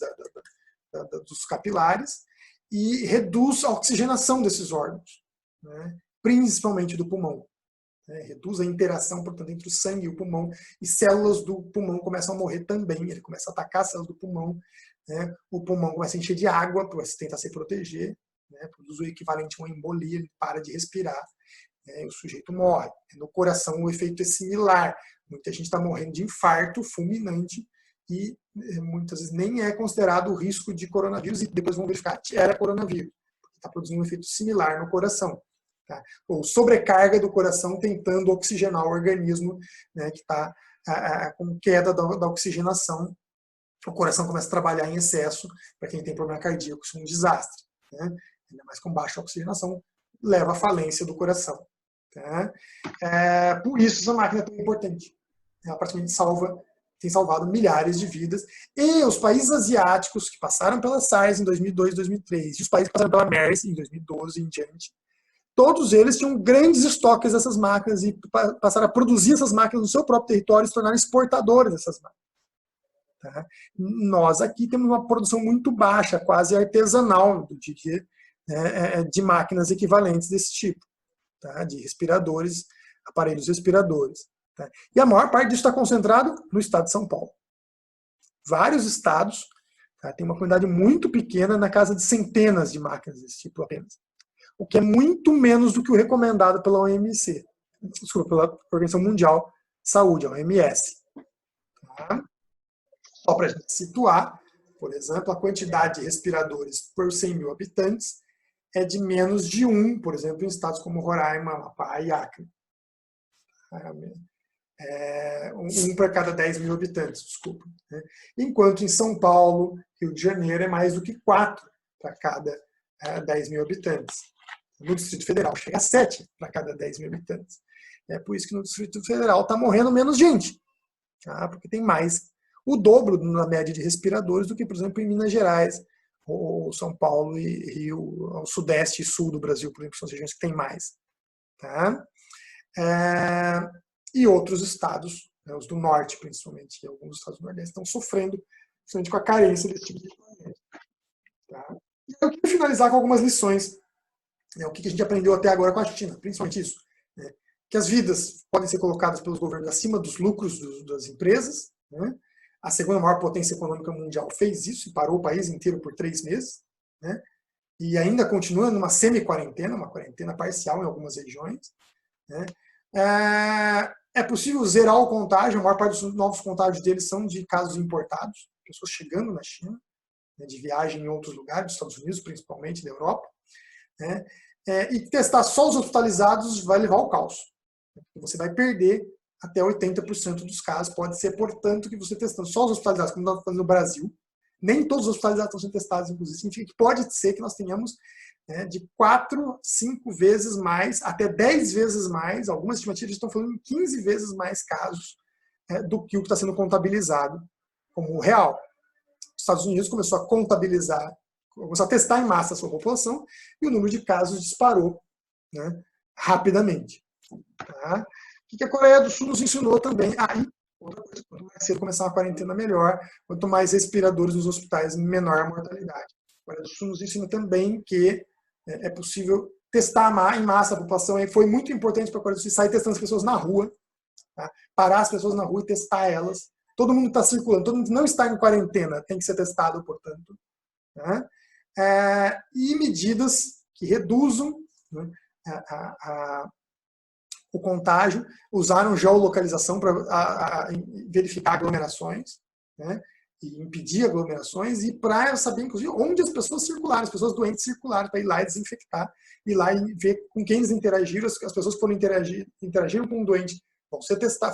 A: dos capilares e reduz a oxigenação desses órgãos, né? Principalmente do pulmão. Reduz a interação, portanto, entre o sangue e o pulmão, e células do pulmão começam a morrer também, ele começa a atacar as células do pulmão, né? O pulmão começa a encher de água para tentar se proteger, né? Produz o equivalente a uma embolia, ele para de respirar, o sujeito morre. No coração o efeito é similar, muita gente está morrendo de infarto fulminante e muitas vezes nem é considerado o risco de coronavírus e depois vão verificar que era coronavírus, porque está produzindo um efeito similar no coração. Tá? Ou sobrecarga do coração tentando oxigenar o organismo, né, que está com queda da oxigenação, o coração começa a trabalhar em excesso, para quem tem problema cardíaco, isso é um desastre. Né? Ainda mais com baixa oxigenação, leva à falência do coração. Tá? Por isso essa máquina é tão importante. Ela praticamente tem salvado milhares de vidas. E os países asiáticos que passaram pela SARS em 2002, 2003, e os países que passaram pela MERS em 2012 em diante, todos eles tinham grandes estoques dessas máquinas e passaram a produzir essas máquinas no seu próprio território e se tornaram exportadores dessas máquinas. Tá? Nós aqui temos uma produção muito baixa, quase artesanal, eu diria, de máquinas equivalentes desse tipo, tá? De respiradores, aparelhos respiradores. Tá? E a maior parte disso está concentrado no estado de São Paulo. Vários estados, tá? Tem uma quantidade muito pequena, na casa de centenas de máquinas desse tipo apenas. O que é muito menos do que o recomendado pela OMS, desculpa, pela Organização Mundial de Saúde, a OMS. Tá? Só para a gente situar, por exemplo, a quantidade de respiradores por 100 mil habitantes é de menos de 1, por exemplo, em estados como Roraima, Amapá e Acre. 1 para cada 10 mil habitantes, desculpa. Enquanto em São Paulo, Rio de Janeiro, é mais do que 4 para cada 10 mil habitantes. No Distrito Federal chega a 7 para cada 10 mil habitantes. É por isso que no Distrito Federal está morrendo menos gente, tá? Porque tem mais o dobro na média de respiradores do que, por exemplo, em Minas Gerais, ou São Paulo e Rio, o Sudeste e Sul do Brasil, por exemplo, são as regiões que tem mais. Tá? E outros estados, né, os do Norte principalmente, e alguns estados do Nordeste, estão sofrendo principalmente com a carência desse tipo de equipamento. Tá? E eu queria finalizar com algumas lições, o que a gente aprendeu até agora com a China, principalmente isso, né? Que as vidas podem ser colocadas pelos governos acima dos lucros das empresas, né? A segunda maior potência econômica mundial fez isso e parou o país inteiro por 3 meses, né? E ainda continua numa semi-quarentena, uma quarentena parcial em algumas regiões, né? É possível zerar o contágio, a maior parte dos novos contágios deles são de casos importados, pessoas chegando na China, né, de viagem em outros lugares, dos Estados Unidos principalmente, da Europa, né? E testar só os hospitalizados vai levar ao caos. Você vai perder até 80% dos casos. Pode ser, portanto, que você testando só os hospitalizados, como nós estamos fazendo no Brasil, nem todos os hospitalizados estão sendo testados, inclusive. Significa que pode ser que nós tenhamos de 4, 5 vezes mais, até 10 vezes mais, algumas estimativas estão falando em 15 vezes mais casos do que o que está sendo contabilizado como real. Os Estados Unidos começou a contabilizar, começou a testar em massa a sua população e o número de casos disparou, né, rapidamente. Tá? O que a Coreia do Sul nos ensinou também? Outra coisa, quanto mais cedo começar uma quarentena, melhor. Quanto mais respiradores nos hospitais, menor a mortalidade. A Coreia do Sul nos ensina também que é possível testar em massa a população foi muito importante para a Coreia do Sul, sair testando as pessoas na rua, tá? Parar as pessoas na rua e testar elas. Todo mundo está circulando, todo mundo não está em quarentena, tem que ser testado, portanto. Tá? E medidas que reduzam, né, o contágio, usaram geolocalização para verificar aglomerações, né, e impedir aglomerações, e para saber, inclusive, onde as pessoas circularam, as pessoas doentes circularam, para ir lá e desinfectar, ir lá e ver com quem eles interagiram, as pessoas que foram interagiram com um doente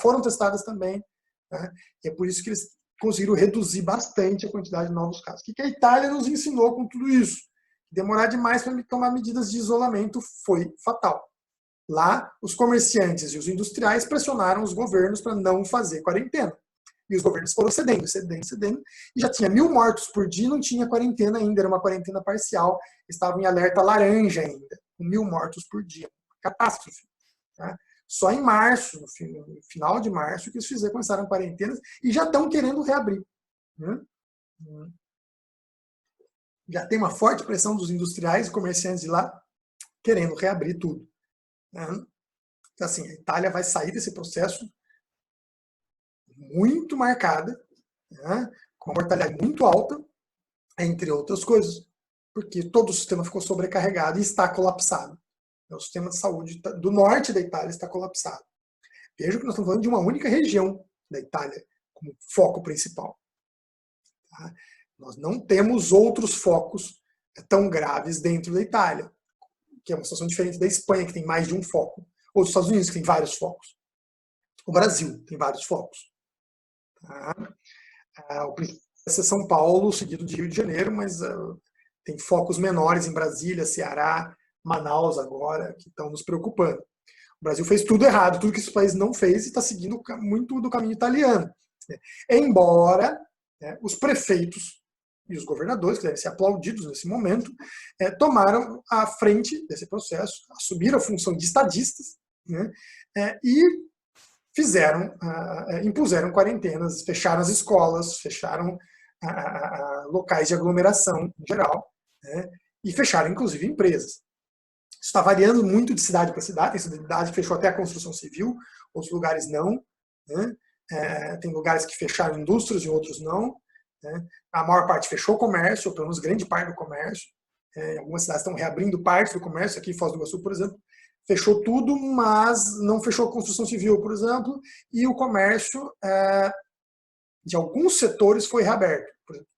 A: foram testadas também, né, e é por isso que eles conseguiram reduzir bastante a quantidade de novos casos. O que a Itália nos ensinou com tudo isso? Demorar demais para tomar medidas de isolamento foi fatal. Lá, os comerciantes e os industriais pressionaram os governos para não fazer quarentena. E os governos foram cedendo, e já tinha 1.000 mortos por dia, não tinha quarentena ainda, era uma quarentena parcial, estavam em alerta laranja ainda, com 1.000 mortos por dia. Catástrofe. Tá? Só em março, no final de março, que eles começaram quarentenas e já estão querendo reabrir. Né? Já tem uma forte pressão dos industriais e comerciantes de lá querendo reabrir tudo. Então, assim, a Itália vai sair desse processo muito marcada, né, com uma mortalidade muito alta, entre outras coisas, porque todo o sistema ficou sobrecarregado e está colapsado. O sistema de saúde do norte da Itália está colapsado. Veja que nós estamos falando de uma única região da Itália como foco principal. Tá? Nós não temos outros focos tão graves dentro da Itália, que é uma situação diferente da Espanha, que tem mais de um foco, ou dos Estados Unidos, que tem vários focos. O Brasil tem vários focos. Tá? O principal é São Paulo, seguido de Rio de Janeiro, mas tem focos menores em Brasília, Ceará, Manaus agora, que estão nos preocupando. O Brasil fez tudo errado, tudo que esse país não fez, e está seguindo muito do caminho italiano. Embora os prefeitos e os governadores, que devem ser aplaudidos nesse momento, tomaram a frente desse processo, assumiram a função de estadistas, né, e impuseram quarentenas, fecharam as escolas, fecharam locais de aglomeração em geral, né, e fecharam inclusive empresas. Isso está variando muito de cidade para cidade, tem cidade que fechou até a construção civil, outros lugares não, né, tem lugares que fecharam indústrias e outros não, né, a maior parte fechou o comércio, ou pelo menos grande parte do comércio, algumas cidades estão reabrindo parte do comércio, aqui em Foz do Iguaçu, por exemplo, fechou tudo, mas não fechou a construção civil, por exemplo, e o comércio de alguns setores foi reaberto, por exemplo,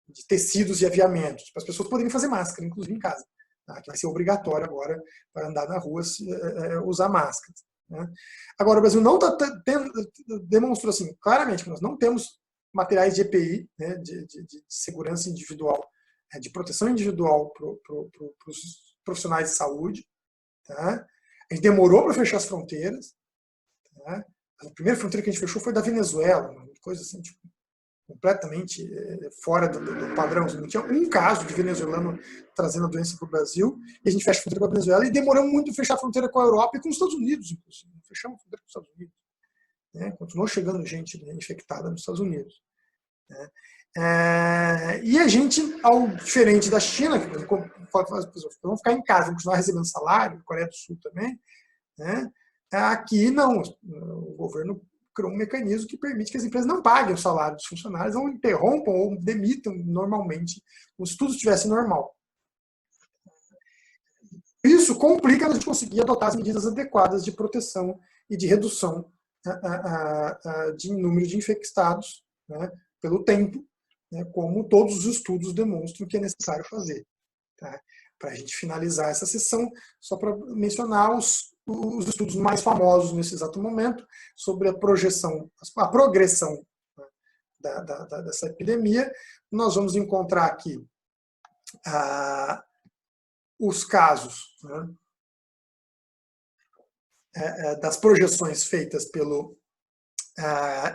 A: de tecidos e aviamentos, para as pessoas poderem fazer máscara, inclusive em casa, tá? Que vai ser obrigatório agora para andar na rua usar máscara. Né? Agora, o Brasil não demonstrou assim, claramente que nós não temos materiais de EPI, né, de segurança individual, de proteção individual para os profissionais de saúde. Tá? A gente demorou para fechar as fronteiras. Tá? A primeira fronteira que a gente fechou foi da Venezuela, uma coisa assim, tipo, completamente fora do padrão. Não tinha um caso de venezuelano trazendo a doença para o Brasil, e a gente fecha a fronteira com a Venezuela, e demoramos muito para fechar a fronteira com a Europa e com os Estados Unidos, inclusive. Fechamos a fronteira com os Estados Unidos. Né? Continuou chegando gente infectada nos Estados Unidos. Né? E a gente, diferente da China, que as pessoas vão ficar em casa, vão continuar recebendo salário, Coreia do Sul também, né? Aqui não, o governo criou um mecanismo que permite que as empresas não paguem o salário dos funcionários, ou interrompam ou demitam normalmente, como se tudo estivesse normal. Isso complica a gente conseguir adotar as medidas adequadas de proteção e de redução de número de infectados, né, pelo tempo, né, como todos os estudos demonstram que é necessário fazer. Tá? Para a gente finalizar essa sessão, só para mencionar os estudos mais famosos nesse exato momento sobre a progressão, né, dessa epidemia. Nós vamos encontrar aqui os casos, né, das projeções feitas pelo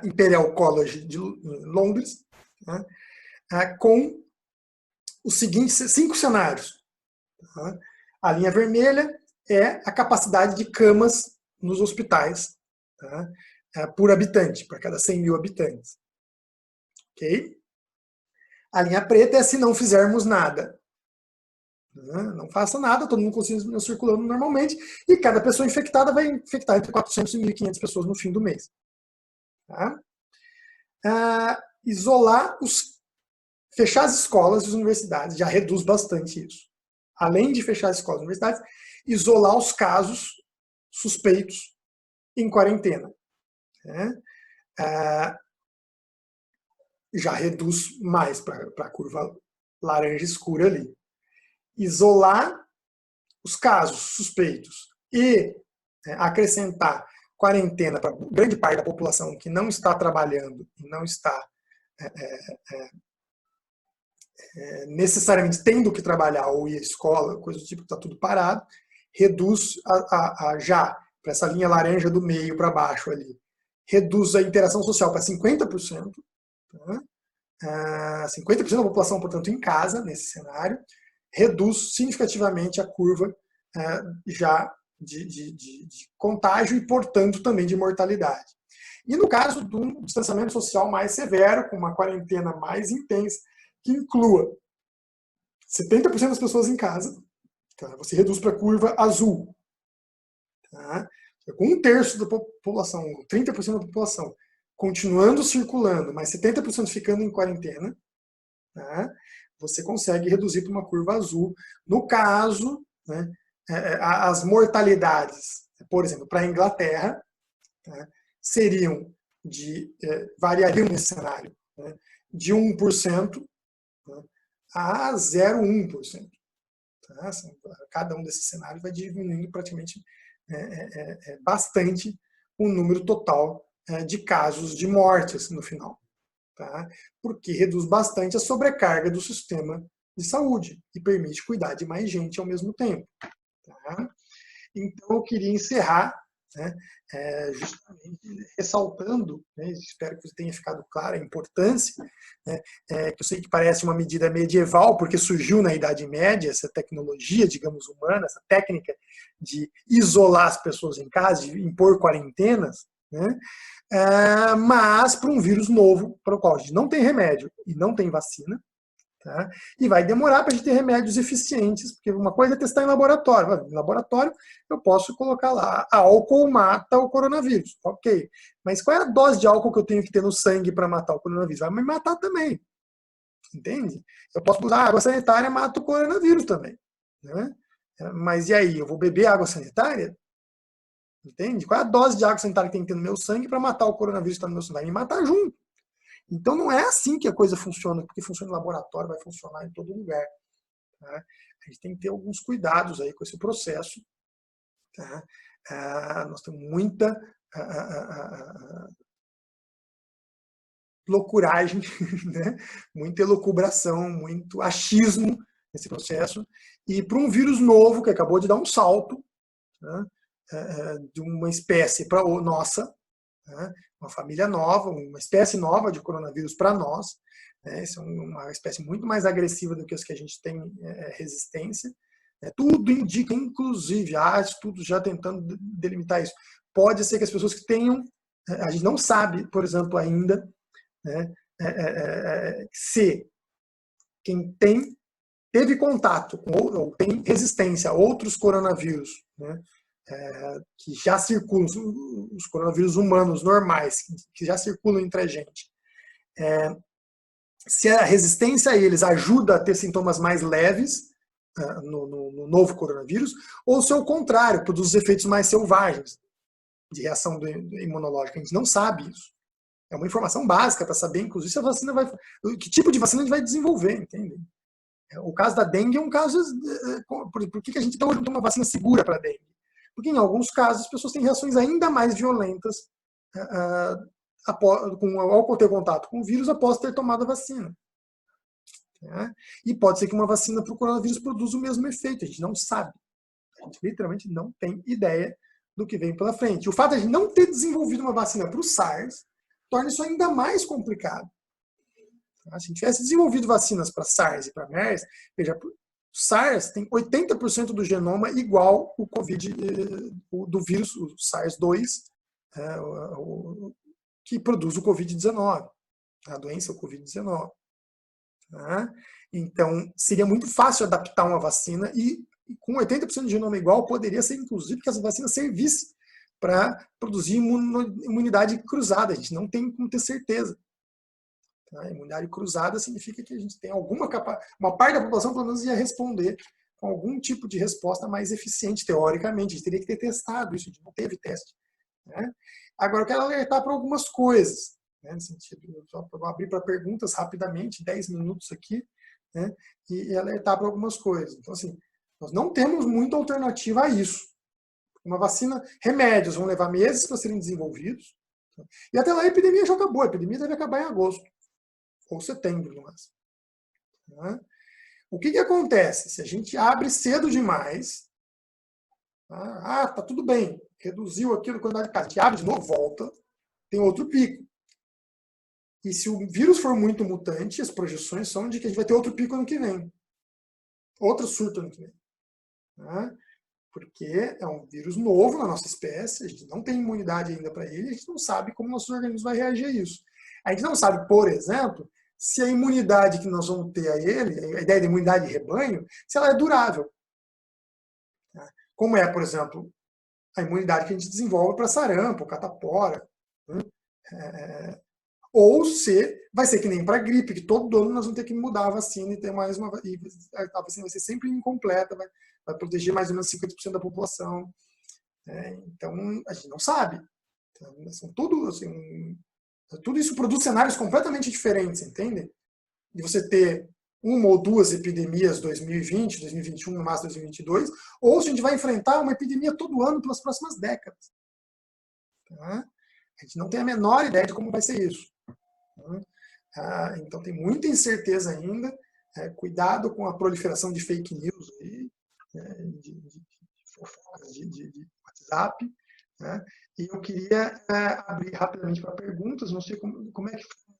A: Imperial College de Londres, né, com os seguintes 5 cenários. Tá? A linha vermelha é a capacidade de camas nos hospitais, tá? Por habitante, para cada 100 mil habitantes. Okay? A linha preta é se não fizermos nada. Né? Não faça nada, todo mundo continua circulando normalmente, e cada pessoa infectada vai infectar entre 400 e 1.500 pessoas no fim do mês. Tá? Isolar fechar as escolas e as universidades já reduz bastante isso. Além de fechar as escolas e universidades, isolar os casos suspeitos em quarentena. Né? Já reduz mais para a curva laranja escura ali. Isolar os casos suspeitos e acrescentar quarentena para grande parte da população que não está trabalhando e não está necessariamente tendo que trabalhar ou ir à escola, coisa do tipo, está tudo parado, reduz já para essa linha laranja do meio para baixo ali, reduz a interação social para 50%, tá? 50% da população, portanto, em casa, nesse cenário, reduz significativamente a curva já de contágio e, portanto, também de mortalidade. E no caso de um distanciamento social mais severo, com uma quarentena mais intensa, que inclua 70% das pessoas em casa, tá? Você reduz para a curva azul. Tá? Com 1/3 da população, 30% da população continuando circulando, mas 70% ficando em quarentena, tá? Você consegue reduzir para uma curva azul. No caso, né, as mortalidades, por exemplo, para a Inglaterra, tá, variariam nesse cenário, né, de 1%, né, a 0,1%. Tá? Cada um desses cenários vai diminuindo praticamente bastante o número total de casos de mortes no final. Tá? Porque reduz bastante a sobrecarga do sistema de saúde e permite cuidar de mais gente ao mesmo tempo. Tá? Então, eu queria encerrar, né, justamente ressaltando, né, espero que tenha ficado clara a importância, né, que eu sei que parece uma medida medieval, porque surgiu na Idade Média essa tecnologia, digamos, humana, essa técnica de isolar as pessoas em casa, de impor quarentenas, né, mas para um vírus novo, para o qual a gente não tem remédio e não tem vacina, tá? E vai demorar para a gente ter remédios eficientes, porque uma coisa é testar em laboratório. Em laboratório, eu posso colocar lá, álcool mata o coronavírus. Ok. Mas qual é a dose de álcool que eu tenho que ter no sangue para matar o coronavírus? Vai me matar também. Entende? Eu posso usar água sanitária, mata o coronavírus também. Né? Mas e aí? Eu vou beber água sanitária? Entende? Qual é a dose de água sanitária que tem que ter no meu sangue para matar o coronavírus que está no meu sangue? Vai me matar junto. Então não é assim que a coisa funciona, porque funciona em laboratório, vai funcionar em todo lugar. Tá? A gente tem que ter alguns cuidados aí com esse processo. Tá? Nós temos muita loucuragem, né? Muita elucubração, muito achismo nesse processo. E para um vírus novo que acabou de dar um salto, né? De uma espécie para nossa, né? Uma família nova, uma espécie nova de coronavírus para nós. Né? Isso é uma espécie muito mais agressiva do que as que a gente tem resistência. Tudo indica, inclusive, há estudos já tentando delimitar isso. Pode ser que as pessoas que tenham, a gente não sabe, por exemplo, ainda, né, se quem teve contato com ou tem resistência a outros coronavírus, né, que já circulam, os coronavírus humanos normais, que já circulam entre a gente, se a resistência a eles ajuda a ter sintomas mais leves no novo coronavírus, ou se ao contrário, produz efeitos mais selvagens de reação imunológica. A gente não sabe isso. É uma informação básica para saber, inclusive, se a vacina que tipo de vacina a gente vai desenvolver, entende? O caso da dengue é um caso. Por que a gente não tem uma vacina segura para a dengue? Porque em alguns casos as pessoas têm reações ainda mais violentas ao ter contato com o vírus após ter tomado a vacina. E pode ser que uma vacina para o coronavírus produza o mesmo efeito. A gente não sabe. A gente literalmente não tem ideia do que vem pela frente. O fato de a gente não ter desenvolvido uma vacina para o SARS torna isso ainda mais complicado. Se a gente tivesse desenvolvido vacinas para SARS e para MERS, veja, o SARS tem 80% do genoma igual o COVID do vírus, o SARS-2, que produz o COVID-19, a doença, o COVID-19. Né? Então, seria muito fácil adaptar uma vacina e com 80% de genoma igual, poderia ser, inclusive, que essa vacina servisse para produzir imunidade cruzada. A gente não tem como ter certeza. Tá? Imunidade cruzada significa que a gente tem alguma capacidade, uma parte da população, pelo menos, ia responder com algum tipo de resposta mais eficiente, teoricamente. A gente teria que ter testado isso, a gente não teve teste. Né? Agora, eu quero alertar para algumas coisas. Né, nesse sentido, só vou abrir para perguntas rapidamente, 10 minutos aqui, né, e alertar para algumas coisas. Então, assim, nós não temos muita alternativa a isso. Uma vacina, remédios vão levar meses para serem desenvolvidos, e até lá a epidemia já acabou. A epidemia deve acabar em agosto, ou setembro, no máximo. Né? O que acontece? Se a gente abre cedo demais, tá tudo bem, reduziu aquilo, a quantidade de casos, a gente abre de novo, volta, tem outro pico. E se o vírus for muito mutante, as projeções são de que a gente vai ter outro pico ano que vem. Outro surto ano que vem. Né? Porque é um vírus novo na nossa espécie, a gente não tem imunidade ainda para ele, a gente não sabe como nosso organismo vai reagir a isso. A gente não sabe, por exemplo, se a imunidade que nós vamos ter a ele, a ideia de imunidade de rebanho, se ela é durável. Como é, por exemplo, a imunidade que a gente desenvolve para sarampo, catapora. Né? Ou se vai ser que nem para gripe, que todo ano nós vamos ter que mudar a vacina e ter mais uma. E a vacina vai ser sempre incompleta, vai proteger mais ou menos 50% da população. Então, a gente não sabe. Então, tudo isso produz cenários completamente diferentes, entende? De você ter uma ou duas epidemias 2020, 2021, no máximo 2022, ou se a gente vai enfrentar uma epidemia todo ano pelas próximas décadas. Tá? A gente não tem a menor ideia de como vai ser isso. Então tem muita incerteza ainda. Cuidado com a proliferação de fake news aí, de fofocas de WhatsApp. Né? E eu queria abrir rapidamente para perguntas. Não sei como é que foi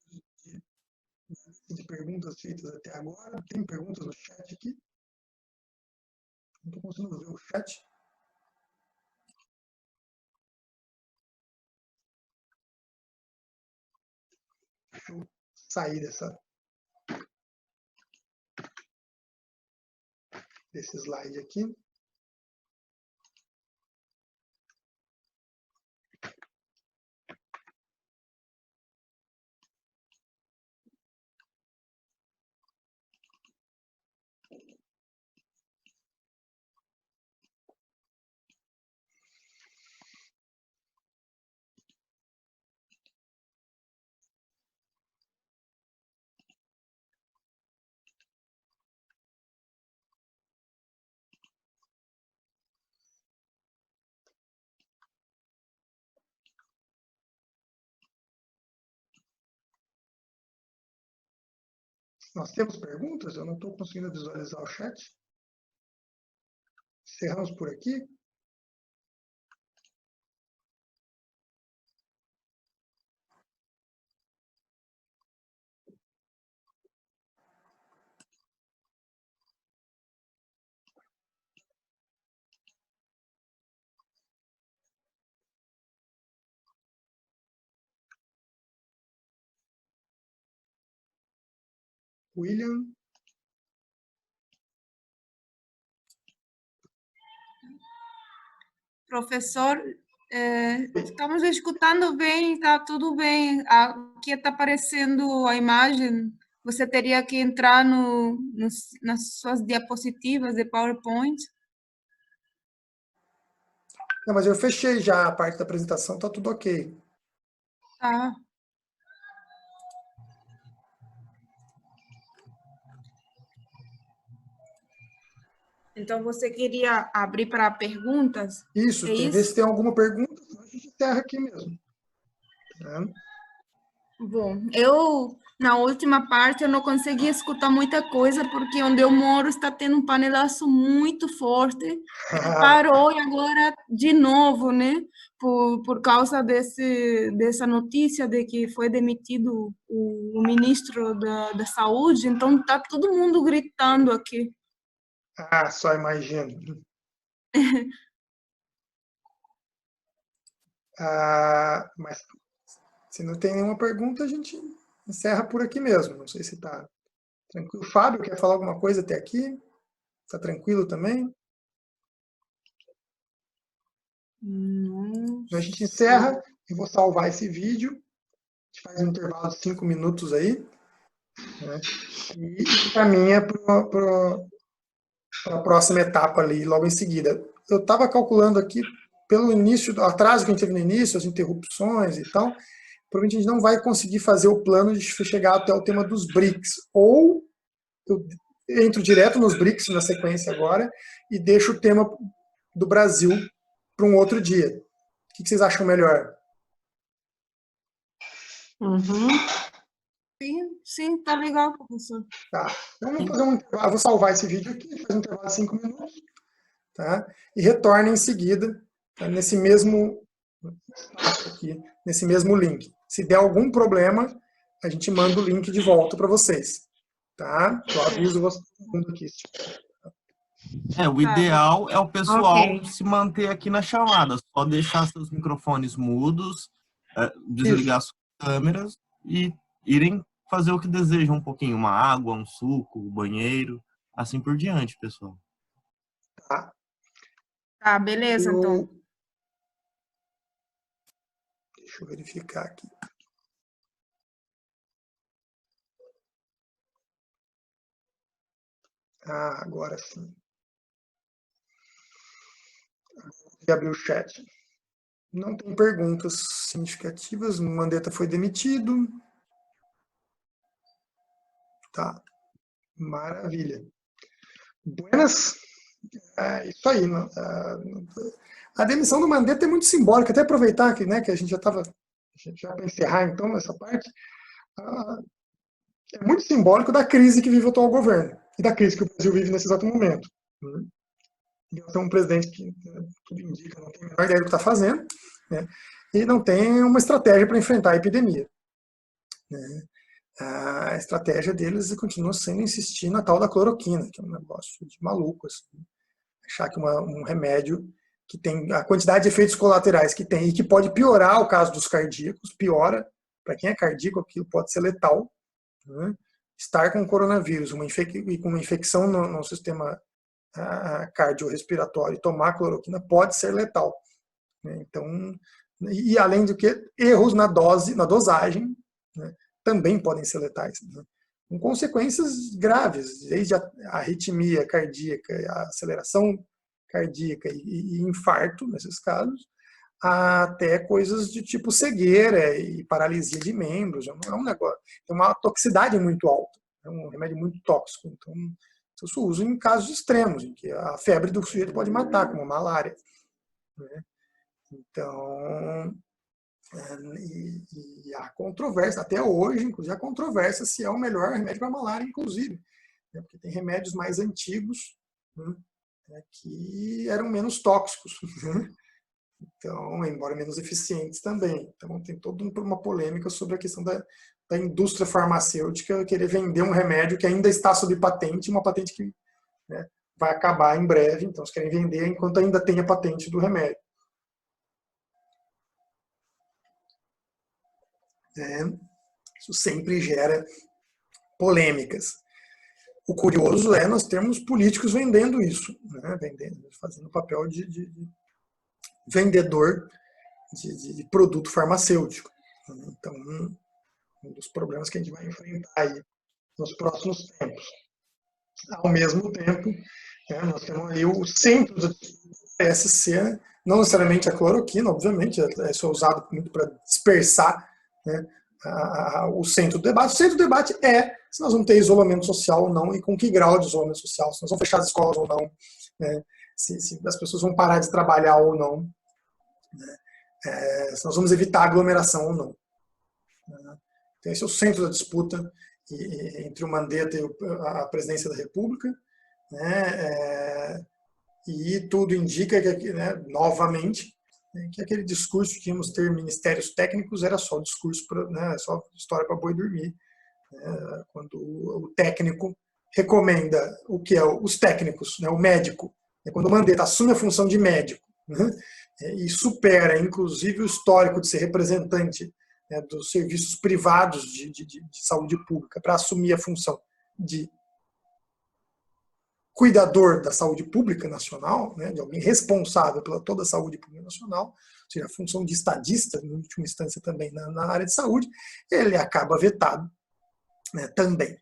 A: de perguntas feitas até agora. Tem perguntas no chat aqui? Não estou conseguindo ver o chat. Deixa eu sair desse slide aqui. Nós temos perguntas? Eu não estou conseguindo visualizar o chat. Encerramos por aqui. William.
B: Professor, estamos escutando bem, está tudo bem. Aqui está aparecendo a imagem. Você teria que entrar nas suas diapositivas de PowerPoint.
A: Não, mas eu fechei já a parte da apresentação, está tudo ok.
B: Tá. Então, você queria abrir para perguntas?
A: Isso, ver se tem alguma pergunta, senão a gente encerra aqui mesmo.
B: Bom, eu, na última parte, eu não consegui escutar muita coisa, porque onde eu moro está tendo um panelaço muito forte. Ele parou e agora, de novo, né? Por causa dessa notícia de que foi demitido o ministro da Saúde. Então, está todo mundo gritando aqui.
A: Só imagino. Mas se não tem nenhuma pergunta, a gente encerra por aqui mesmo. Não sei se está Tranquilo. Fábio, quer falar alguma coisa até aqui? Está tranquilo também? A gente encerra, eu vou salvar esse vídeo, a gente faz um intervalo de 5 minutos aí, né, e caminha para a próxima etapa ali, logo em seguida. Eu estava calculando aqui, pelo início, o atraso que a gente teve no início, as interrupções e tal, provavelmente a gente não vai conseguir fazer o plano de chegar até o tema dos BRICS, ou eu entro direto nos BRICS na sequência agora, e deixo o tema do Brasil para um outro dia. O que vocês acham melhor?
B: Sim, tá legal, professor.
A: Tá. Então, vamos fazer um intervalo. Eu vou salvar esse vídeo aqui, faz um intervalo de 5 minutos, tá? E retorna em seguida, tá? Nesse mesmo aqui, nesse mesmo link. Se der algum problema, a gente manda o link de volta para vocês. Tá? Eu aviso vocês aqui.
C: O ideal é o pessoal se manter aqui na chamada, só deixar seus microfones mudos, desligar suas câmeras e irem fazer o que desejam um pouquinho, uma água, um suco, um banheiro, assim por diante, pessoal.
B: Tá, beleza, então.
A: Deixa eu verificar aqui. Agora sim. Vou abrir o chat. Não tem perguntas significativas. O Mandetta foi demitido. Tá. Maravilha. Buenas. Isso aí. A demissão do Mandetta é muito simbólica. Até aproveitar que, né, que a gente já estava já para encerrar então essa parte. É muito simbólico da crise que vive o atual governo e da crise que o Brasil vive nesse exato momento. Então, um presidente que tudo indica, não tem a menor ideia do que está fazendo, né, e não tem uma estratégia para enfrentar a epidemia. Né. A estratégia deles continua sendo insistir na tal da cloroquina, que é um negócio de maluco. Assim. Achar que um remédio que tem a quantidade de efeitos colaterais que tem e que pode piorar o caso dos cardíacos, piora, para quem é cardíaco, aquilo pode ser letal. Né. Estar com coronavírus e com uma infecção no sistema cardiorrespiratório e tomar cloroquina pode ser letal. Né? Então, e além do que, erros na dosagem, né, também podem ser letais. Né? Com consequências graves, desde a arritmia cardíaca, a aceleração cardíaca e infarto, nesses casos, até coisas de tipo cegueira e paralisia de membros. É um negócio, tem uma toxicidade muito alta, é um remédio muito tóxico. Então, isso usa em casos extremos, em que a febre do sujeito pode matar, como a malária. Né? Então, e há controvérsia, até hoje, inclusive, há controvérsia se é o melhor remédio para malária, inclusive. Né? Porque tem remédios mais antigos, né, que eram menos tóxicos. Né? Então, embora menos eficientes também. Então, tem toda uma polêmica sobre a questão da indústria farmacêutica querer vender um remédio que ainda está sob patente, uma patente que, né, vai acabar em breve. Então, eles querem vender enquanto ainda tem a patente do remédio. Isso sempre gera polêmicas. O curioso é nós termos políticos vendendo isso, né, fazendo o papel de vendedor de produto farmacêutico. Então, um dos problemas que a gente vai enfrentar aí nos próximos tempos. Ao mesmo tempo, né, nós temos aí o centro do PSC, não necessariamente a cloroquina, obviamente, isso é usado muito para dispersar, né, o centro do debate. O centro do debate é se nós vamos ter isolamento social ou não e com que grau de isolamento social, se nós vamos fechar as escolas ou não, né, se as pessoas vão parar de trabalhar ou não, né, se nós vamos evitar aglomeração ou não. Né. Então, esse é o centro da disputa entre o Mandetta e a presidência da República. Né, e tudo indica que, né, novamente, que aquele discurso que íamos ter ministérios técnicos era só discurso, né, só história para boi dormir. Né, quando o técnico recomenda o que é os técnicos, né, o médico, quando o Mandetta assume a função de médico, né, e supera, inclusive, o histórico de ser representante, né, dos serviços privados de saúde pública para assumir a função de cuidador da saúde pública nacional, né, de alguém responsável pela toda a saúde pública nacional, ou seja, a função de estadista, em última instância também na área de saúde, ele acaba vetado, né, também.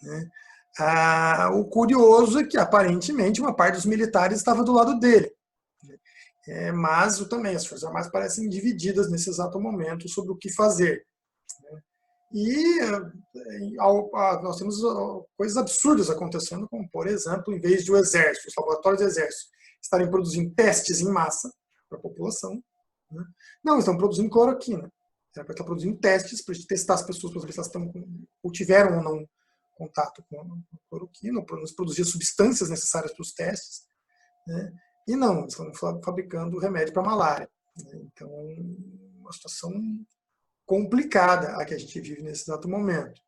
A: Né. O curioso é que, aparentemente, uma parte dos militares estava do lado dele. Mas também as Forças Armadas parecem divididas nesse exato momento sobre o que fazer. Né. E nós temos coisas absurdas acontecendo, como, por exemplo, em vez de o Exército, os laboratórios do Exército, estarem produzindo testes em massa para a população, né, não, estão produzindo cloroquina. Para estar produzindo testes, para testar as pessoas, para saber se elas estão ou tiveram ou não contato com a cloroquina, ou pelo menos produzir substâncias necessárias para os testes. Né, e não, estão fabricando remédio para malária. Né, então, uma situação complicada a que a gente vive nesse exato momento,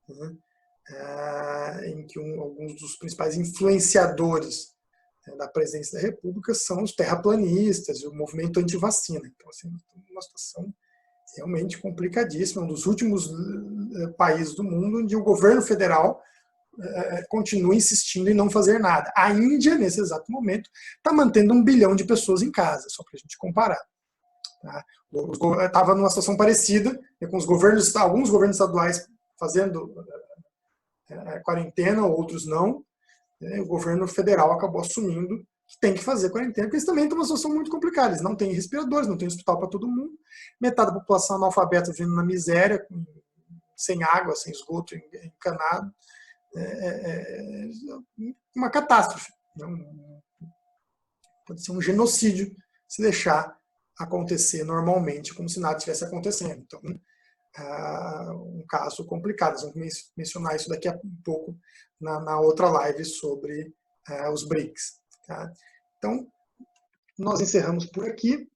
A: né? Em que alguns dos principais influenciadores, né, da presidência da República são os terraplanistas e o movimento anti-vacina. Então, assim, uma situação realmente complicadíssima, um dos últimos países do mundo onde o governo federal continua insistindo em não fazer nada. A Índia, nesse exato momento, está mantendo 1 bilhão de pessoas em casa, só para a gente comparar. Estava numa situação parecida, né, com alguns governos estaduais fazendo quarentena, outros não. Né, o governo federal acabou assumindo que tem que fazer quarentena, porque eles também estão numa situação muito complicada. Eles não têm respiradores, não têm hospital para todo mundo. Metade da população analfabeta vivendo na miséria, sem água, sem esgoto encanado. Uma catástrofe. Pode ser um genocídio se deixar acontecer normalmente, como se nada estivesse acontecendo. Então, um caso complicado. Nós vamos mencionar isso daqui a pouco na outra live sobre os BRICS. Tá? Então, nós encerramos por aqui.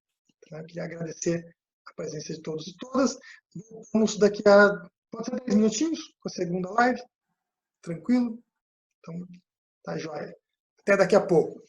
A: Tá? Queria agradecer a presença de todos e todas. Vamos daqui pode ser 10 minutinhos com a segunda live. Tranquilo? Então, tá joia. Até daqui a pouco.